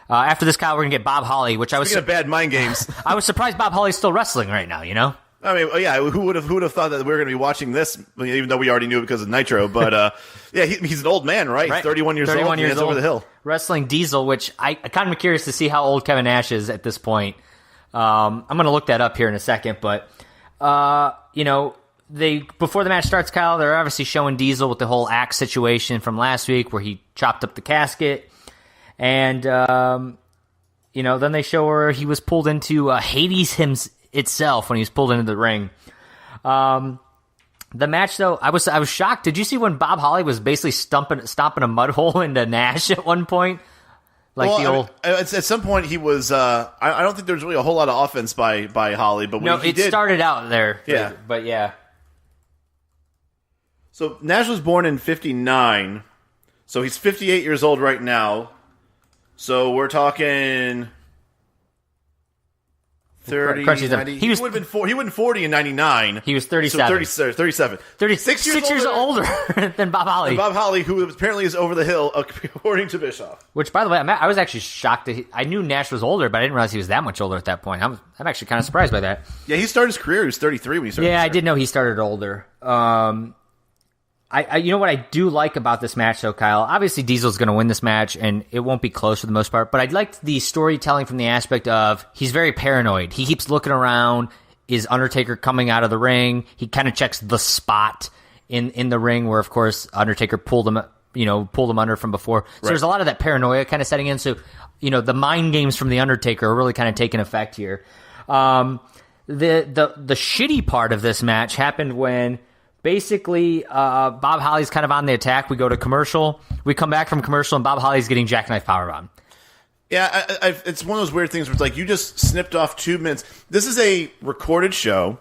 After this, Kyle, we're going to get Bob Holly, which I was... Speaking of bad mind games. I was surprised Bob Holly's still wrestling right now, you know? I mean, yeah, who would have thought that we were going to be watching this, even though we already knew it because of Nitro. But, yeah, he's an old man, right? 31 years 31 old. Years old, over the hill. Wrestling Diesel, which I kind of curious to see how old Kevin Nash is at this point. I'm going to look that up here in a second. But, before the match starts, Kyle, they're obviously showing Diesel with the whole axe situation from last week where he chopped up the casket. And... then they show where he was pulled into Hades itself when he was pulled into the ring. The match, though, I was shocked. Did you see when Bob Holly was basically stomping a mud hole into Nash at one point? At some point he was. I don't think there was really a whole lot of offense by Holly, but when he did, started out there. Yeah, but yeah. So Nash was born in '59, so he's 58 years old right now. So we're talking 30, 90. He would have been 40 in 99. He was 37. So 37. 36 years older than Bob Holly. And Bob Holly, who apparently is over the hill, according to Bischoff. Which, by the way, I was actually shocked. I knew Nash was older, but I didn't realize he was that much older at that point. I'm actually kind of surprised by that. Yeah, he started his career. He was 33 when he started. Yeah, I did know he started older. You know what I do like about this match, though, Kyle? Obviously, Diesel's going to win this match, and it won't be close for the most part. But I liked the storytelling from the aspect of he's very paranoid. He keeps looking around. Is Undertaker coming out of the ring? He kind of checks the spot in the ring where, of course, Undertaker pulled him under from before. So there's a lot of that paranoia kind of setting in. So, the mind games from the Undertaker are really kind of taking effect here. The shitty part of this match happened when. Basically, Bob Holly's kind of on the attack. We go to commercial. We come back from commercial, and Bob Holly's getting jackknife powerbomb. Yeah, it's one of those weird things where it's like you just snipped off 2 minutes. This is a recorded show.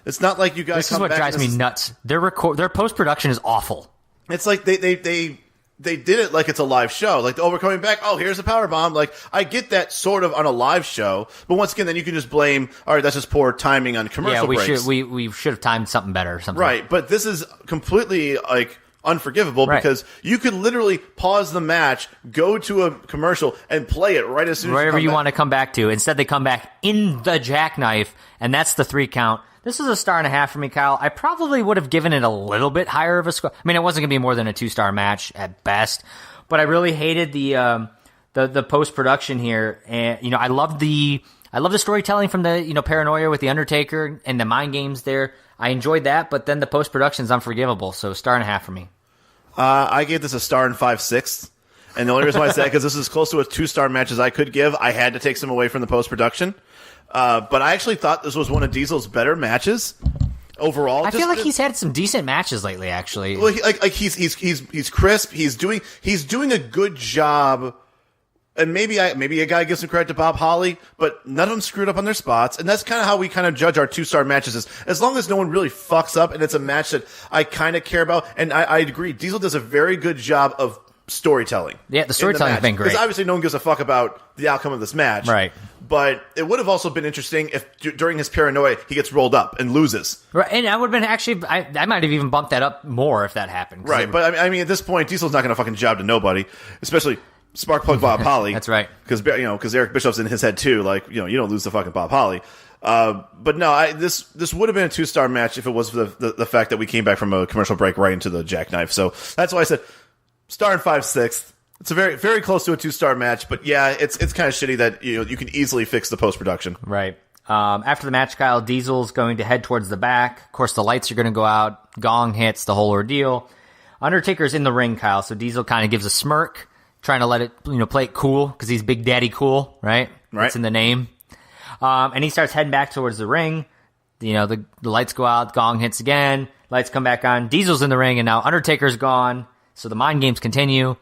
It's not like you guys. This is what drives me nuts. Their post production is awful. It's like they did it like it's a live show. Like, oh, we're coming back. Oh, here's a power bomb. Like, I get that sort of on a live show, but once again, then you can just blame. All right, that's just poor timing on commercial breaks. We should have timed something better or something. Right, but this is completely like unforgivable because you could literally pause the match, go to a commercial, and play it right as soon as wherever you back. want to come back to. Instead, they come back in the jackknife, and that's the 3 count. This is a 1.5 for me, Kyle. I probably would have given it a little bit higher of a score. I mean, it wasn't going to be more than a 2-star match at best, but I really hated the post production here. And I love the storytelling from the paranoia with the Undertaker and the mind games there. I enjoyed that, but then the post production is unforgivable. So 1.5 for me. I gave this a 1 5/6, and the only reason why I said because this is close to a 2-star match as I could give, I had to take some away from the post production. But I actually thought this was one of Diesel's better matches overall. I feel like he's had some decent matches lately. Actually, well, he's crisp. He's doing a good job. And maybe a guy gives some credit to Bob Holly, but none of them screwed up on their spots. And that's kind of how we kind of judge our 2-star matches. As long as no one really fucks up, and it's a match that I kind of care about. And I agree, Diesel does a very good job of storytelling. Yeah, the storytelling has been great. Because obviously no one gives a fuck about the outcome of this match. Right. But it would have also been interesting if during his paranoia he gets rolled up and loses. Right, and I would have been actually, I might have even bumped that up more if that happened. Right, but I mean, at this point, Diesel's not going to fucking job to nobody, especially Sparkplug Bob Holly. That's right. Because Eric Bischoff's in his head too. Like, you don't lose to fucking Bob Holly. But no, this would have been a 2-star match if it was for the fact that we came back from a commercial break right into the jackknife. So that's why I said 1 5/6. It's a very, very close to a 2-star match, but yeah, it's kind of shitty that you can easily fix the post production. Right. After the match, Kyle, Diesel's going to head towards the back. Of course, the lights are going to go out. Gong hits, the whole ordeal. Undertaker's in the ring, Kyle. So Diesel kind of gives a smirk, trying to let it, play it cool because he's Big Daddy Cool, right? Right. It's in the name. And he starts heading back towards the ring. The lights go out. Gong hits again. Lights come back on. Diesel's in the ring, and now Undertaker's gone. So the mind games continue.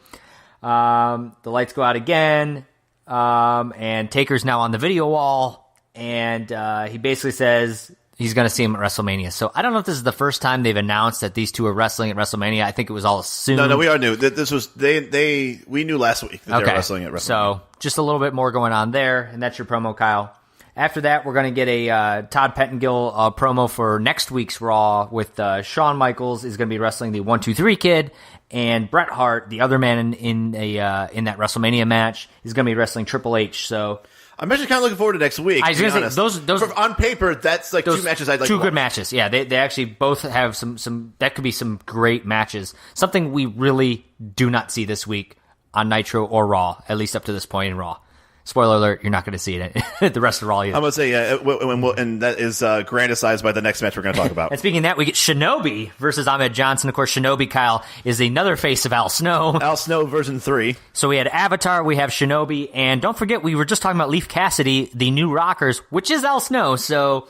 The lights go out again, and Taker's now on the video wall, and he basically says he's going to see him at WrestleMania. So I don't know if this is the first time they've announced that these two are wrestling at WrestleMania. I think it was all assumed. No, we already knew. This was we knew last week that they were wrestling at WrestleMania. So just a little bit more going on there, and that's your promo, Kyle. After that, we're going to get a Todd Pettengill promo for next week's Raw with Shawn Michaels is going to be wrestling the 1-2-3 Kid, and Bret Hart, the other man in that WrestleMania match, is going to be wrestling Triple H. So I'm actually kind of looking forward to next week. I was going to say those on paper, that's like 2 matches I'd like. 2 good matches. Yeah, they actually both have some that could be some great matches. Something we really do not see this week on Nitro or Raw, at least up to this point in Raw. Spoiler alert, you're not going to see it at the rest of Raw either. I'm going to say, and that is grandized by the next match we're going to talk about. And speaking of that, we get Shinobi versus Ahmed Johnson. Of course, Shinobi, Kyle, is another face of Al Snow. Al Snow version 3. So we had Avatar, we have Shinobi, and don't forget, we were just talking about Leif Cassidy, the new Rockers, which is Al Snow, so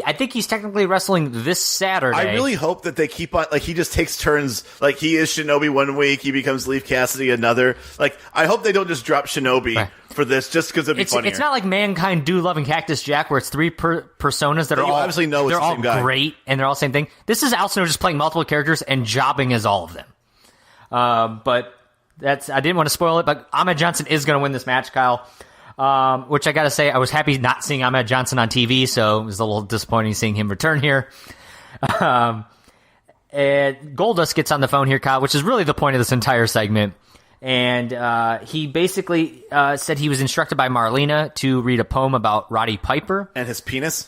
I think he's technically wrestling this Saturday. I really hope that they keep on, like, he just takes turns, like, he is Shinobi one week, he becomes Leif Cassidy another. Like, I hope they don't just drop Shinobi for this, just because it'd be funnier. It's not like Mankind, Do Love, and Cactus Jack, where it's 3 personas that are all, obviously know it's they're the all same guy. Great, and they're all the same thing. This is Al Snow just playing multiple characters and jobbing as all of them. But I didn't want to spoil it, but Ahmed Johnson is going to win this match, Kyle. Which I gotta say, I was happy not seeing Ahmed Johnson on TV, so it was a little disappointing seeing him return here. And Goldust gets on the phone here, Kyle, which is really the point of this entire segment. And he basically said he was instructed by Marlena to read a poem about Roddy Piper. And his penis?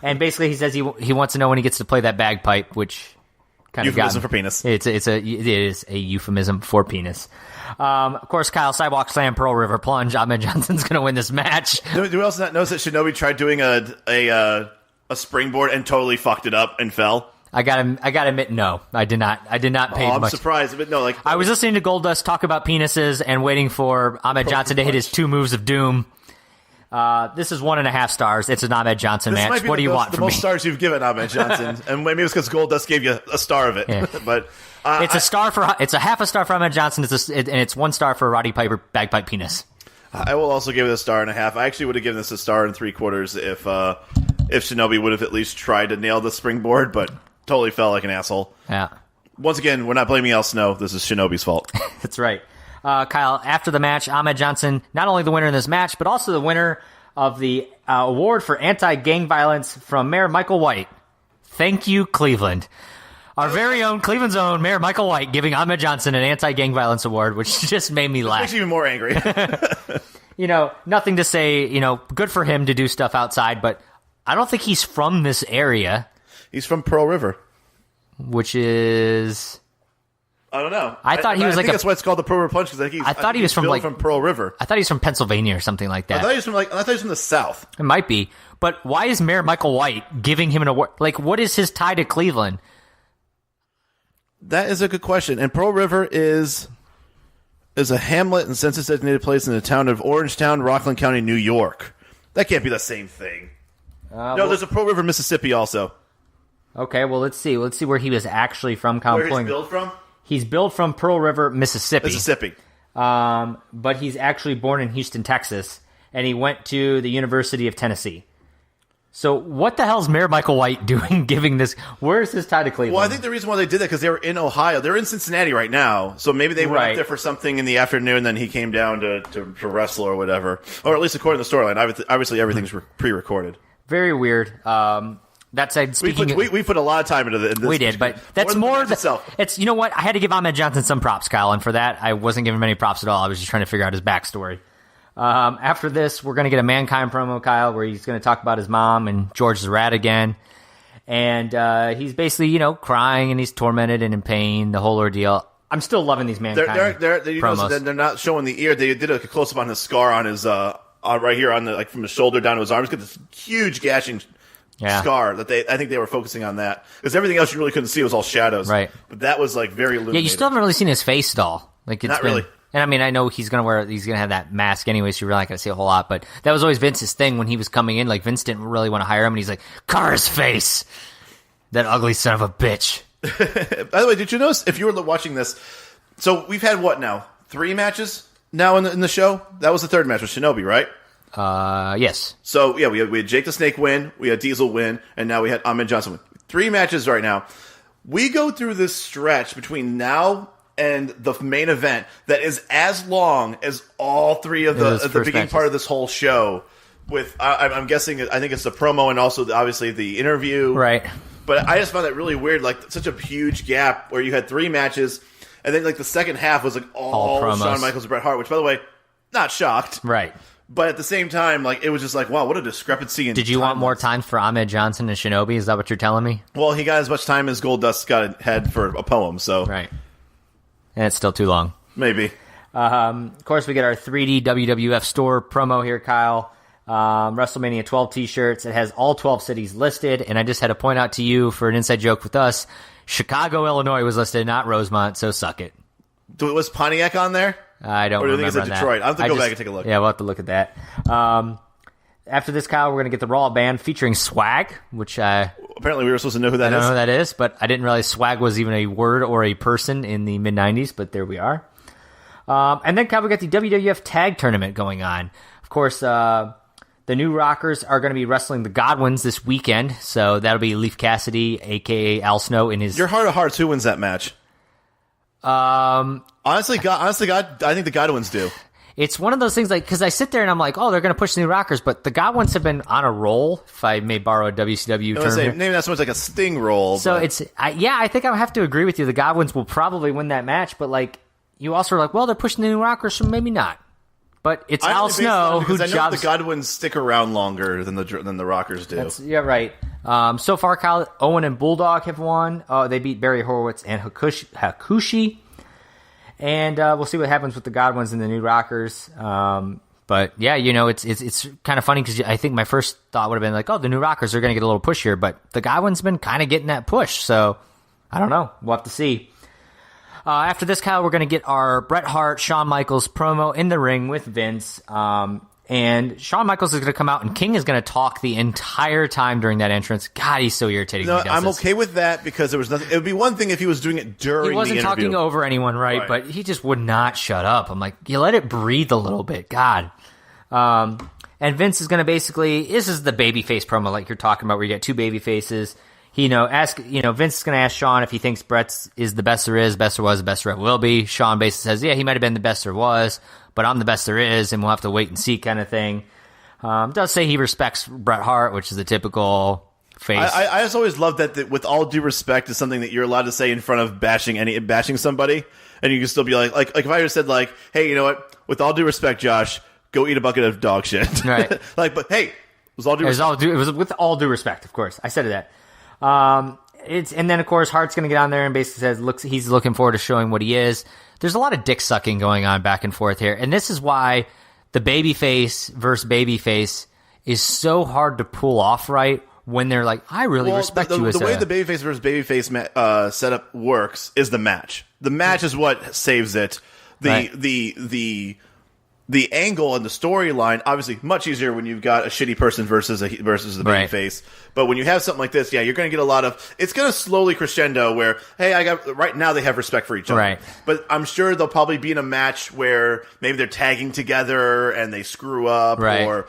And basically he says he wants to know when he gets to play that bagpipe, which kind of euphemism for penis. It is a euphemism for penis. Of course, Kyle, Sidewalk Slam, Pearl River Plunge. Ahmed Johnson's going to win this match. Do we also not notice that Shinobi tried doing a springboard and totally fucked it up and fell? I gotta admit, no, I did not pay much. I'm surprised, but no, I was listening to Goldust talk about penises and waiting for Ahmed Johnson to hit his 2 moves of doom. This is 1.5 stars. It's an Ahmed Johnson match. What do you want from me? The most stars you've given Ahmed Johnson, and maybe it's because Goldust gave you a star of it. Yeah. But it's a half a star for Ahmed Johnson. And it's 1 star for Roddy Piper bagpipe penis. I will also give it a 1.5. I actually would have given this a 1.75 if Shinobi would have at least tried to nail the springboard, but totally felt like an asshole. Yeah. Once again, we're not blaming Al Snow. This is Shinobi's fault. That's right. Kyle, after the match, Ahmed Johnson, not only the winner in this match, but also the winner of the award for anti-gang violence from Mayor Michael White. Thank you, Cleveland. Our very own, Cleveland's own Mayor Michael White giving Ahmed Johnson an anti-gang violence award, which just made me laugh. Makes you even more angry. Nothing to say, good for him to do stuff outside, but I don't think he's from this area. He's from Pearl River. Which is... I don't know. I thought he was I think that's why it's called the Pearl River Punch, because I thought he was from Pearl River. I thought he was from Pennsylvania or something like that. I thought he was from the South. It might be. But why is Mayor Michael White giving him an award? Like, what is his tie to Cleveland? That is a good question. And Pearl River is a hamlet and census-designated place in the town of Orangetown, Rockland County, New York. That can't be the same thing. There's a Pearl River, Mississippi also. Okay, well, let's see. Let's see where he was actually from. Where he's billed from? He's billed from Pearl River, Mississippi. But he's actually born in Houston, Texas, and he went to the University of Tennessee. So what the hell is Mayor Michael White doing giving this? Where's his tie to Cleveland? Well, I think the reason why they did that because they were in Ohio. They're in Cincinnati right now. So maybe they went up there for something in the afternoon, then he came down to wrestle or whatever. Or at least according to the storyline. Obviously, everything's pre-recorded. Very weird. That said, speaking we put a lot of time into this. We did, but that's more itself. It's, you know what? I had to give Ahmed Johnson some props, Kyle, and for that, I wasn't giving him any props at all. I was just trying to figure out his backstory. After this, we're going to get a Mankind promo, Kyle, where he's going to talk about his mom and George's rat again. And he's basically, crying and he's tormented and in pain, the whole ordeal. I'm still loving these Mankind promos. They're not showing the ear. They did a close-up on his scar on his right here on the from the shoulder down to his arm. He's got this huge gashing scar that I think they were focusing on that because everything else you really couldn't see was all shadows. Right. But that was very illuminated. Yeah, you still haven't really seen his face at all. Not really. And I mean, I know he's gonna have that mask anyway, so you're really not gonna see a whole lot. But that was always Vince's thing when he was coming in. Like Vince didn't really want to hire him, and he's like, "Cover his face, that ugly son of a bitch." By the way, did you notice if you were watching this? So we've had what now? 3 matches now in the show. That was the 3rd match with Shinobi, right? Yes. So yeah, we had Jake the Snake win, we had Diesel win, and now we had Ahmed Johnson win. 3 matches right now. We go through this stretch between now and the main event that is as long as all 3 of the beginning matches. Part of this whole show. With I'm guessing, I think it's the promo and also obviously the interview, right? But I just found that really weird, like such a huge gap where you had 3 matches, and then like the second half was like all Shawn Michaels and Bret Hart. Which, by the way, not shocked, right? But at the same time, like it was just like, wow, what a discrepancy. Did you want more time for Ahmed Johnson and Shinobi? Is that what you're telling me? Well, he got as much time as Goldust had for a poem, so right. And it's still too long. Maybe. Of course, we get our 3D WWF store promo here, Kyle. WrestleMania 12 t-shirts. It has all 12 cities listed, and I just had to point out to you for an inside joke with us, Chicago, Illinois was listed, not Rosemont, so suck it. Was Pontiac on there? I don't remember. Or do you think it's Detroit? I'll have to go back and take a look. Yeah, we'll have to look at that. After this, Kyle, we're going to get the Raw band featuring Swag, which apparently we were supposed to know who that is. I don't know who that is, but I didn't realize Swag was even a word or a person in the mid-90s, but there we are. And then, Kyle, we got the WWF Tag Tournament going on. Of course, the New Rockers are going to be wrestling the Godwins this weekend, so that'll be Leif Cassidy, a.k.a. Al Snow, in his... Your heart of hearts, who wins that match? Honestly, God, I think the Godwins do. It's one of those things, like, because I sit there and I'm like, oh, they're going to push the New Rockers, but the Godwins have been on a roll, if I may borrow a WCW term here. Maybe not so much like a Sting roll. So I think I have to agree with you. The Godwins will probably win that match, but, like, you also are like, well, they're pushing the New Rockers, so maybe not. But it's Al Snow who jobs... I know the Godwins stick around longer than the Rockers do. Yeah, right. So far, Kyle, Owen and Bulldog have won. They beat Barry Horowitz and Hakushi. And we'll see what happens with the Godwins and the New Rockers. But yeah, it's kind of funny because I think my first thought would have been like, oh, the New Rockers are going to get a little push here. But the Godwins been kind of getting that push. So I don't know. We'll have to see. After this, Kyle, we're going to get our Bret Hart, Shawn Michaels promo in the ring with Vince. And And Shawn Michaels is going to come out, and King is going to talk the entire time during that entrance. God, he's so irritating. No, I'm okay with that because there was nothing. It would be one thing if he was doing it during the interview. He wasn't talking over anyone, right? But he just would not shut up. I'm like, you let it breathe a little bit. God. And Vince is going to basically, this is the babyface promo like you're talking about, where you get two baby faces. Vince is going to ask Shawn if he thinks Bret is the best there is, best there was, best there will be. Shawn basically says, yeah, he might have been the best there was, but I'm the best there is, and we'll have to wait and see kind of thing. Does say he respects Bret Hart, which is the typical face. I just always loved that with all due respect is something that you're allowed to say in front of bashing somebody, and you can still be like if I just said like, hey, you know what? With all due respect, Josh, go eat a bucket of dog shit. Right. But hey, it was all due respect. It was with all due respect, of course. I said that. And then of course Hart's going to get on there and basically says, he's looking forward to showing what he is. There's a lot of dick sucking going on back and forth here, and this is why the babyface versus babyface is so hard to pull off right when they're like, I really respect you as the way the babyface versus babyface setup works is the match. The match is what saves it. The angle and the storyline, obviously, much easier when you've got a shitty person versus the babyface. But when you have something like this, yeah, you're going to get a lot of. It's going to slowly crescendo where, hey, right now they have respect for each other. Right. But I'm sure they'll probably be in a match where maybe they're tagging together and they screw up, or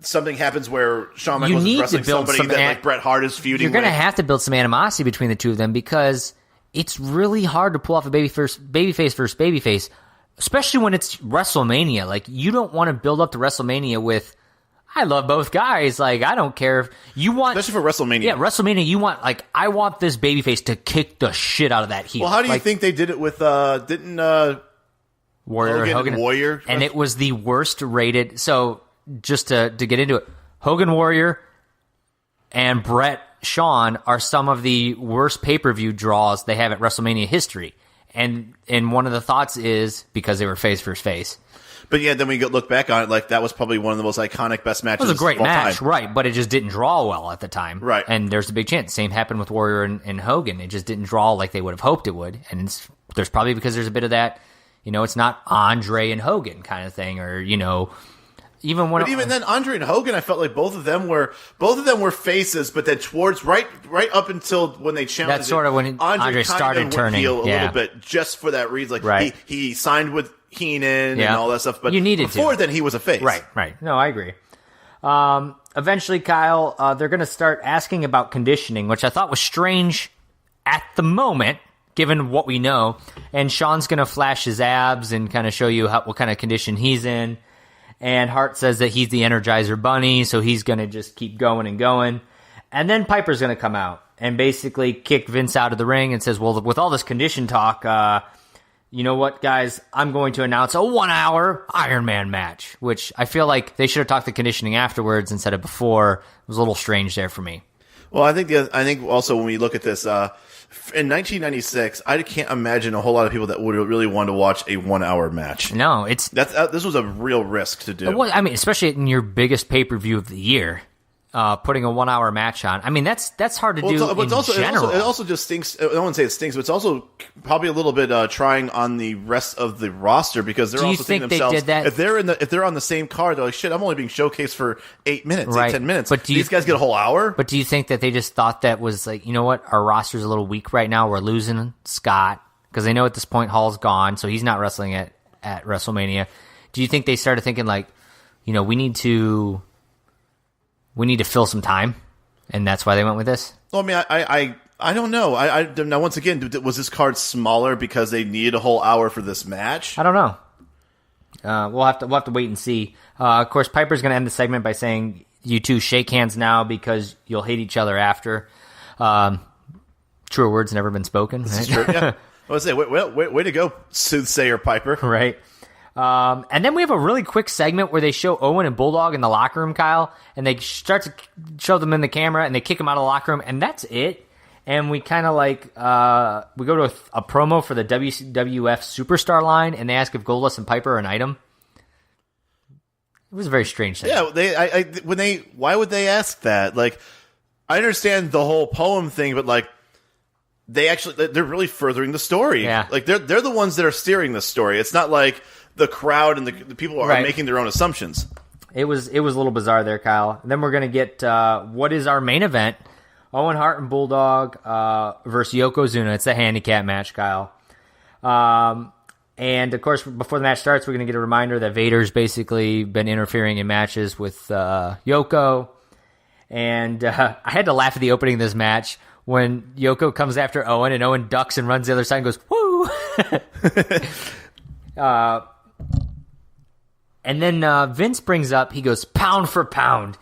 something happens where Shawn Michaels is wrestling somebody that like Bret Hart is feuding. You're going to have to build some animosity between the two of them because it's really hard to pull off a babyface versus babyface. Especially when it's WrestleMania. Like, you don't want to build up to WrestleMania with, I love both guys. Like, I don't care if you want... Especially for WrestleMania. Yeah, WrestleMania, you want, like, I want this babyface to kick the shit out of that heel. Well, how do you think they did it with, didn't Hogan? Warrior? And it was the worst rated... So, just to get into it, Hogan Warrior and Bret Shawn are some of the worst pay-per-view draws they have at WrestleMania history. And one of the thoughts is because they were face versus face. But yeah, then we look back on it, like that was probably one of the most iconic, best matches. It was a great match, time. Right? But it just didn't draw well at the time, right? And there's a big chance. Same happened with Warrior and Hogan. It just didn't draw like they would have hoped it would. And there's probably because there's a bit of that, it's not Andre and Hogan kind of thing, or even then, Andre and Hogan, I felt like both of them were faces, but then towards right up until when they challenged, that's sort of when Andre started turning heel a little bit, just for that reason. Like he signed with Heenan and all that stuff, but before then he was a face. Right. No, I agree. Eventually, Kyle, they're going to start asking about conditioning, which I thought was strange at the moment, given what we know. And Shawn's going to flash his abs and kind of show you what kind of condition he's in. And Hart says that he's the Energizer Bunny, so he's going to just keep going and going. And then Piper's going to come out and basically kick Vince out of the ring and says, well, with all this condition talk, you know what, guys? I'm going to announce a 1-hour Ironman match, which I feel like they should have talked the conditioning afterwards instead of before. It was a little strange there for me. Well, I think also when we look at this, in 1996, I can't imagine a whole lot of people that would really want to watch a 1-hour match. No, this was a real risk to do. I mean, especially in your biggest pay-per-view of the year, putting a 1-hour match on. I mean, that's hard to do in general. It also just stinks. I don't want to say it stinks, but it's also probably a little bit trying on the rest of the roster because they're also thinking themselves, did that? if they're on the same card, they're like, shit, I'm only being showcased for 8 minutes, right. 10 minutes. But these guys get a whole hour? But do you think that they just thought that was like, you know what, our roster's a little weak right now. We're losing Scott because they know at this point Hall's gone, so he's not wrestling at WrestleMania. Do you think they started thinking like, we need to fill some time, and that's why they went with this? Well, I mean, I don't know. Now, once again, was this card smaller because they needed a whole hour for this match? I don't know. We'll have to wait and see. Of course, Piper's going to end the segment by saying, "You two shake hands now because you'll hate each other after." Truer words never been spoken. This is true. Yeah. I was say, way to go, soothsayer Piper. Right. And then we have a really quick segment where they show Owen and Bulldog in the locker room, Kyle, and they start to show them in the camera, and they kick them out of the locker room, and that's it. And we kind of we go to a promo for the WWF Superstar line, and they ask if Goldust and Piper are an item. It was a very strange thing. Yeah, why would they ask that? Like, I understand the whole poem thing, but like, they're really furthering the story. Yeah. Like, they're the ones that are steering the story. It's not like the crowd and the people are making their own assumptions. It was a little bizarre there, Kyle. And then we're going to get what is our main event, Owen Hart and Bulldog versus Yokozuna. It's a handicap match, Kyle. And, of course, before the match starts, we're going to get a reminder that Vader's basically been interfering in matches with Yoko. And I had to laugh at the opening of this match when Yoko comes after Owen, and Owen ducks and runs the other side and goes, woo! And then Vince brings up, he goes, pound for pound,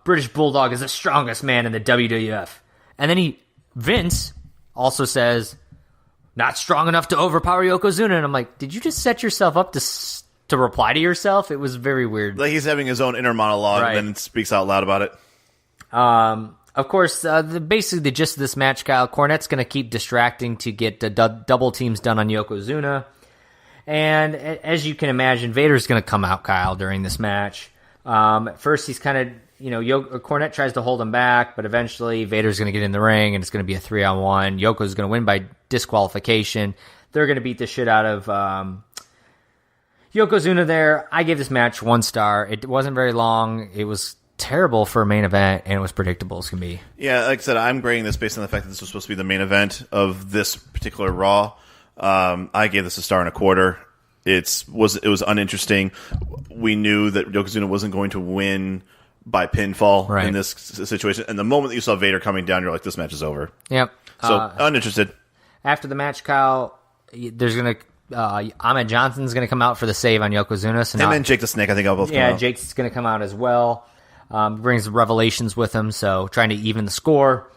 British Bulldog is the strongest man in the WWF. And then Vince also says, not strong enough to overpower Yokozuna. And I'm like, did you just set yourself up to reply to yourself? It was very weird. Like he's having his own inner monologue Right. and then speaks out loud about it. Of course, basically the gist of this match, Kyle, Cornette's going to keep distracting to get double teams done on Yokozuna. And as you can imagine, Vader's going to come out, Kyle, during this match. At first, he's kind of, Cornette tries to hold him back, but eventually Vader's going to get in the ring, and it's going to be a 3-on-1. Yoko's going to win by disqualification. They're going to beat the shit out of Yokozuna there. I gave this match 1 star. It wasn't very long. It was terrible for a main event, and it was predictable as can be. Yeah, like I said, I'm grading this based on the fact that this was supposed to be the main event of this particular Raw. I gave this 1.25 stars. It was uninteresting. We knew that Yokozuna wasn't going to win by pinfall Right. in this situation. And the moment that you saw Vader coming down, you're like, this match is over. Yep. So, uninterested. After the match, Kyle, there's going to Ahmed Johnson's going to come out for the save on Yokozuna. So Him now, and Jake the Snake, I think I'll both come out. Jake's going to come out as well. Brings Revelations with him, so trying to even the score.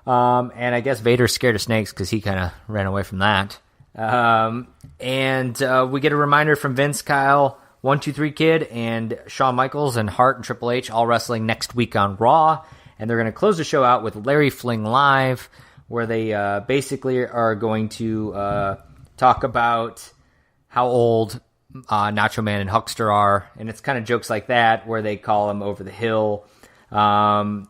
And I guess Vader's scared of snakes because he kind of ran away from that. And we get a reminder from Vince, Kyle, 1-2-3 Kid, and Shawn Michaels and Hart and Triple H all wrestling next week on Raw. And they're going to close the show out with Larry Fling Live, where they basically are going to talk about how old Nacho Man and Huckster are. And it's kind of jokes like that, where they call him over the hill. I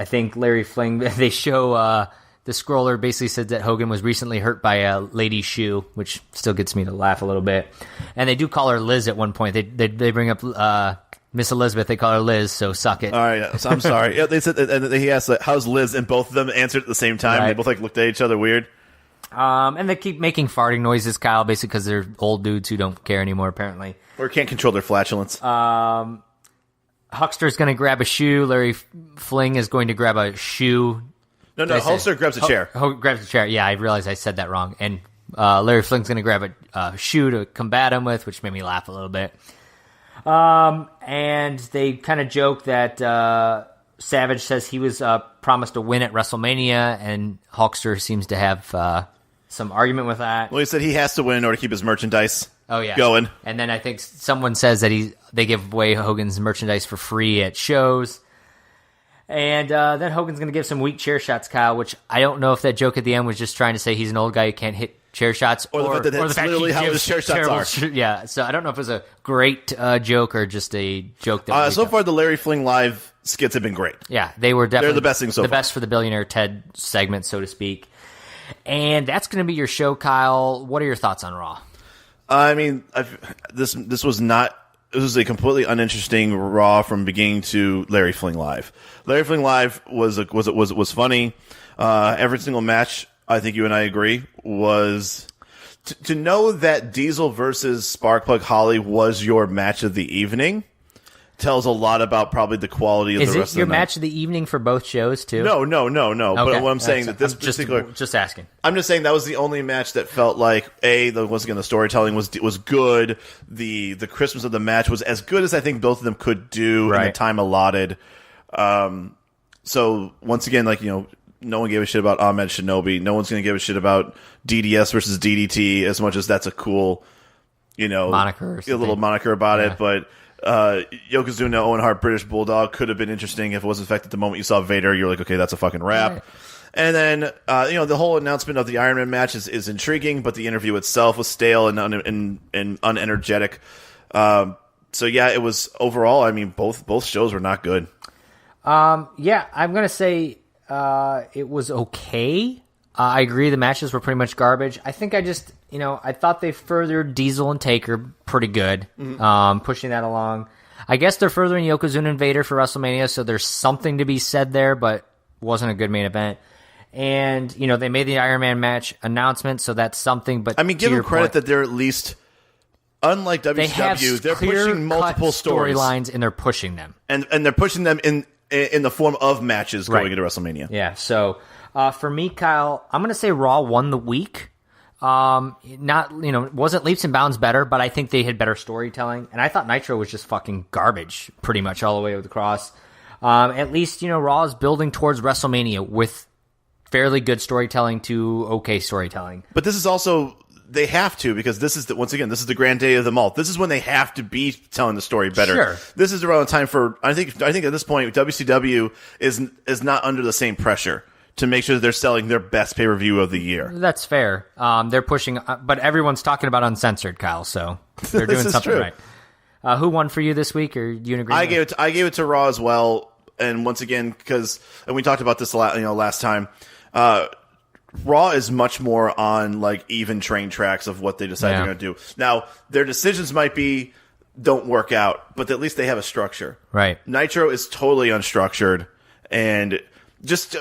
think Larry Fling, they show... the scroller basically said that Hogan was recently hurt by a lady's shoe, which still gets me to laugh a little bit. And they do call her Liz at one point. They bring up Miss Elizabeth. They call her Liz, so suck it. All right, so I'm sorry. Yeah, they said, and he asked, like, "How's Liz?" And both of them answered at the same time. Right. They both looked at each other weird. And they keep making farting noises, Kyle, basically because they're old dudes who don't care anymore, apparently. Or can't control their flatulence. Huckster's going to grab a shoe. Larry Fling is going to grab a shoe. No, Hulkster grabs a chair. Grabs a chair. Yeah, I realized I said that wrong. And Larry Fling's going to grab a shoe to combat him with, which made me laugh a little bit. And they kind of joke that Savage says he was promised a win at WrestleMania, and Hulkster seems to have some argument with that. Well, he said he has to win in order to keep his merchandise going. And then I think someone says that they give away Hogan's merchandise for free at shows. And then Hogan's going to give some weak chair shots, Kyle, which I don't know if that joke at the end was just trying to say he's an old guy who can't hit chair shots. Or the fact that that's literally how his chair shots are. Yeah, so I don't know if it was a great joke or just a joke. That so far, the Larry Fling Live skits have been great. Yeah, they were definitely the best thing so far. The best for the Billionaire Ted segment, so to speak. And that's going to be your show, Kyle. What are your thoughts on Raw? I mean, this was not... This was a completely uninteresting Raw from beginning to Larry Fling Live. Larry Fling Live was funny. Every single match, I think you and I agree, was to know that Diesel versus Sparkplug Holly was your match of the evening tells a lot about probably the quality of the rest of the night. Is it your match of the evening for both shows too? No. Okay. But what I'm saying that this particular... Just asking. I'm just saying that was the only match that felt like, once again, the storytelling was good. The Christmas of the match was as good as I think both of them could do in the time allotted. So, once again, no one gave a shit about Ahmed Shinobi. No one's going to give a shit about DDS versus DDT as much as that's a cool, moniker, a little moniker about it. But Yokozuna, Owen Hart, British Bulldog could have been interesting if it wasn't the fact that the moment you saw Vader, you're like, okay, that's a fucking wrap. Right. And then, the whole announcement of the Iron Man match is intriguing, but the interview itself was stale and unenergetic. So yeah, it was overall. I mean, both shows were not good. Yeah, I'm gonna say it was okay. I agree. The matches were pretty much garbage. I think I thought they furthered Diesel and Taker pretty good, pushing that along. I guess they're furthering Yokozuna and Vader for WrestleMania, so there's something to be said there, but wasn't a good main event. And, they made the Iron Man match announcement, so that's something. But give them credit that they're at least, unlike WCW, they're pushing multiple storylines, and they're pushing them. And they're pushing them in the form of matches going into WrestleMania. Yeah, so for me, Kyle, I'm going to say Raw won the week. It wasn't leaps and bounds better, but I think they had better storytelling. And I thought Nitro was just fucking garbage pretty much all the way across. At least, Raw is building towards WrestleMania with fairly good storytelling to okay storytelling. But this is also, they have to, because this is this is the grand day of them all. This is when they have to be telling the story better. Sure. This is around the time for, I think at this point, WCW is not under the same pressure to make sure that they're selling their best pay-per-view of the year. That's fair. They're pushing, but everyone's talking about uncensored, Kyle, so they're doing something true. Right. Who won for you this week, or you agree? I gave it to Raw as well, and once again, and we talked about this last time, Raw is much more on even train tracks of what they decide they're going to do. Now, their decisions might be don't work out, but at least they have a structure. Right. Nitro is totally unstructured, and just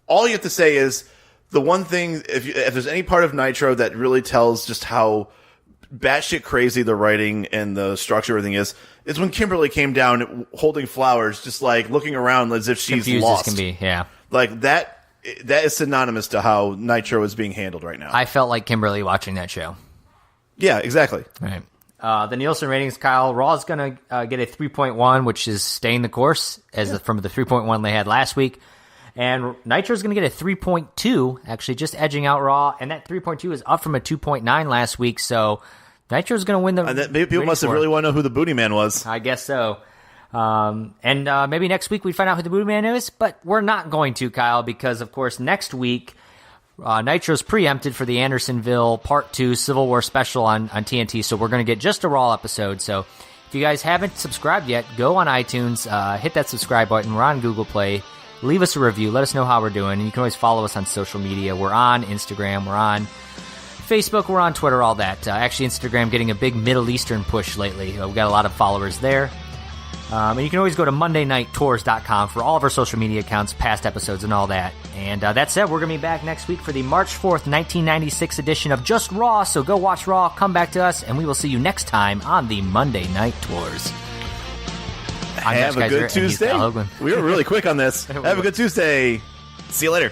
all you have to say is the one thing, if there's any part of Nitro that really tells just how batshit crazy the writing and the structure of everything is when Kimberly came down holding flowers, just looking around as if she's confused lost. As can be, yeah. That is synonymous to how Nitro is being handled right now. I felt like Kimberly watching that show. Yeah, exactly. All right. The Nielsen ratings, Kyle, Raw is going to get a 3.1, which is staying the course from the 3.1 they had last week. And Nitro is going to get a 3.2, actually just edging out Raw. And that 3.2 is up from a 2.9 last week. So Nitro is going to win the. And maybe people must have really want to know who the Bootyman was. I guess so. And maybe next week we find out who the Bootyman is, but we're not going to, Kyle, because, of course, next week Nitro's preempted for the Andersonville Part 2 Civil War special on TNT, so we're going to get just a Raw episode. So if you guys haven't subscribed yet, go on iTunes, hit that subscribe button. We're on Google Play. Leave us a review. Let us know how we're doing. And you can always follow us on social media. We're on Instagram. We're on Facebook. We're on Twitter, all that. Actually, Instagram getting a big Middle Eastern push lately. We've got a lot of followers there. And you can always go to MondayNightTours.com for all of our social media accounts, past episodes, and all that. And that said, we're going to be back next week for the March 4th, 1996 edition of Just Raw. So go watch Raw, come back to us, and we will see you next time on the Monday Night Tours. Have a good Tuesday. We were really quick on this. Have a good Tuesday. See you later.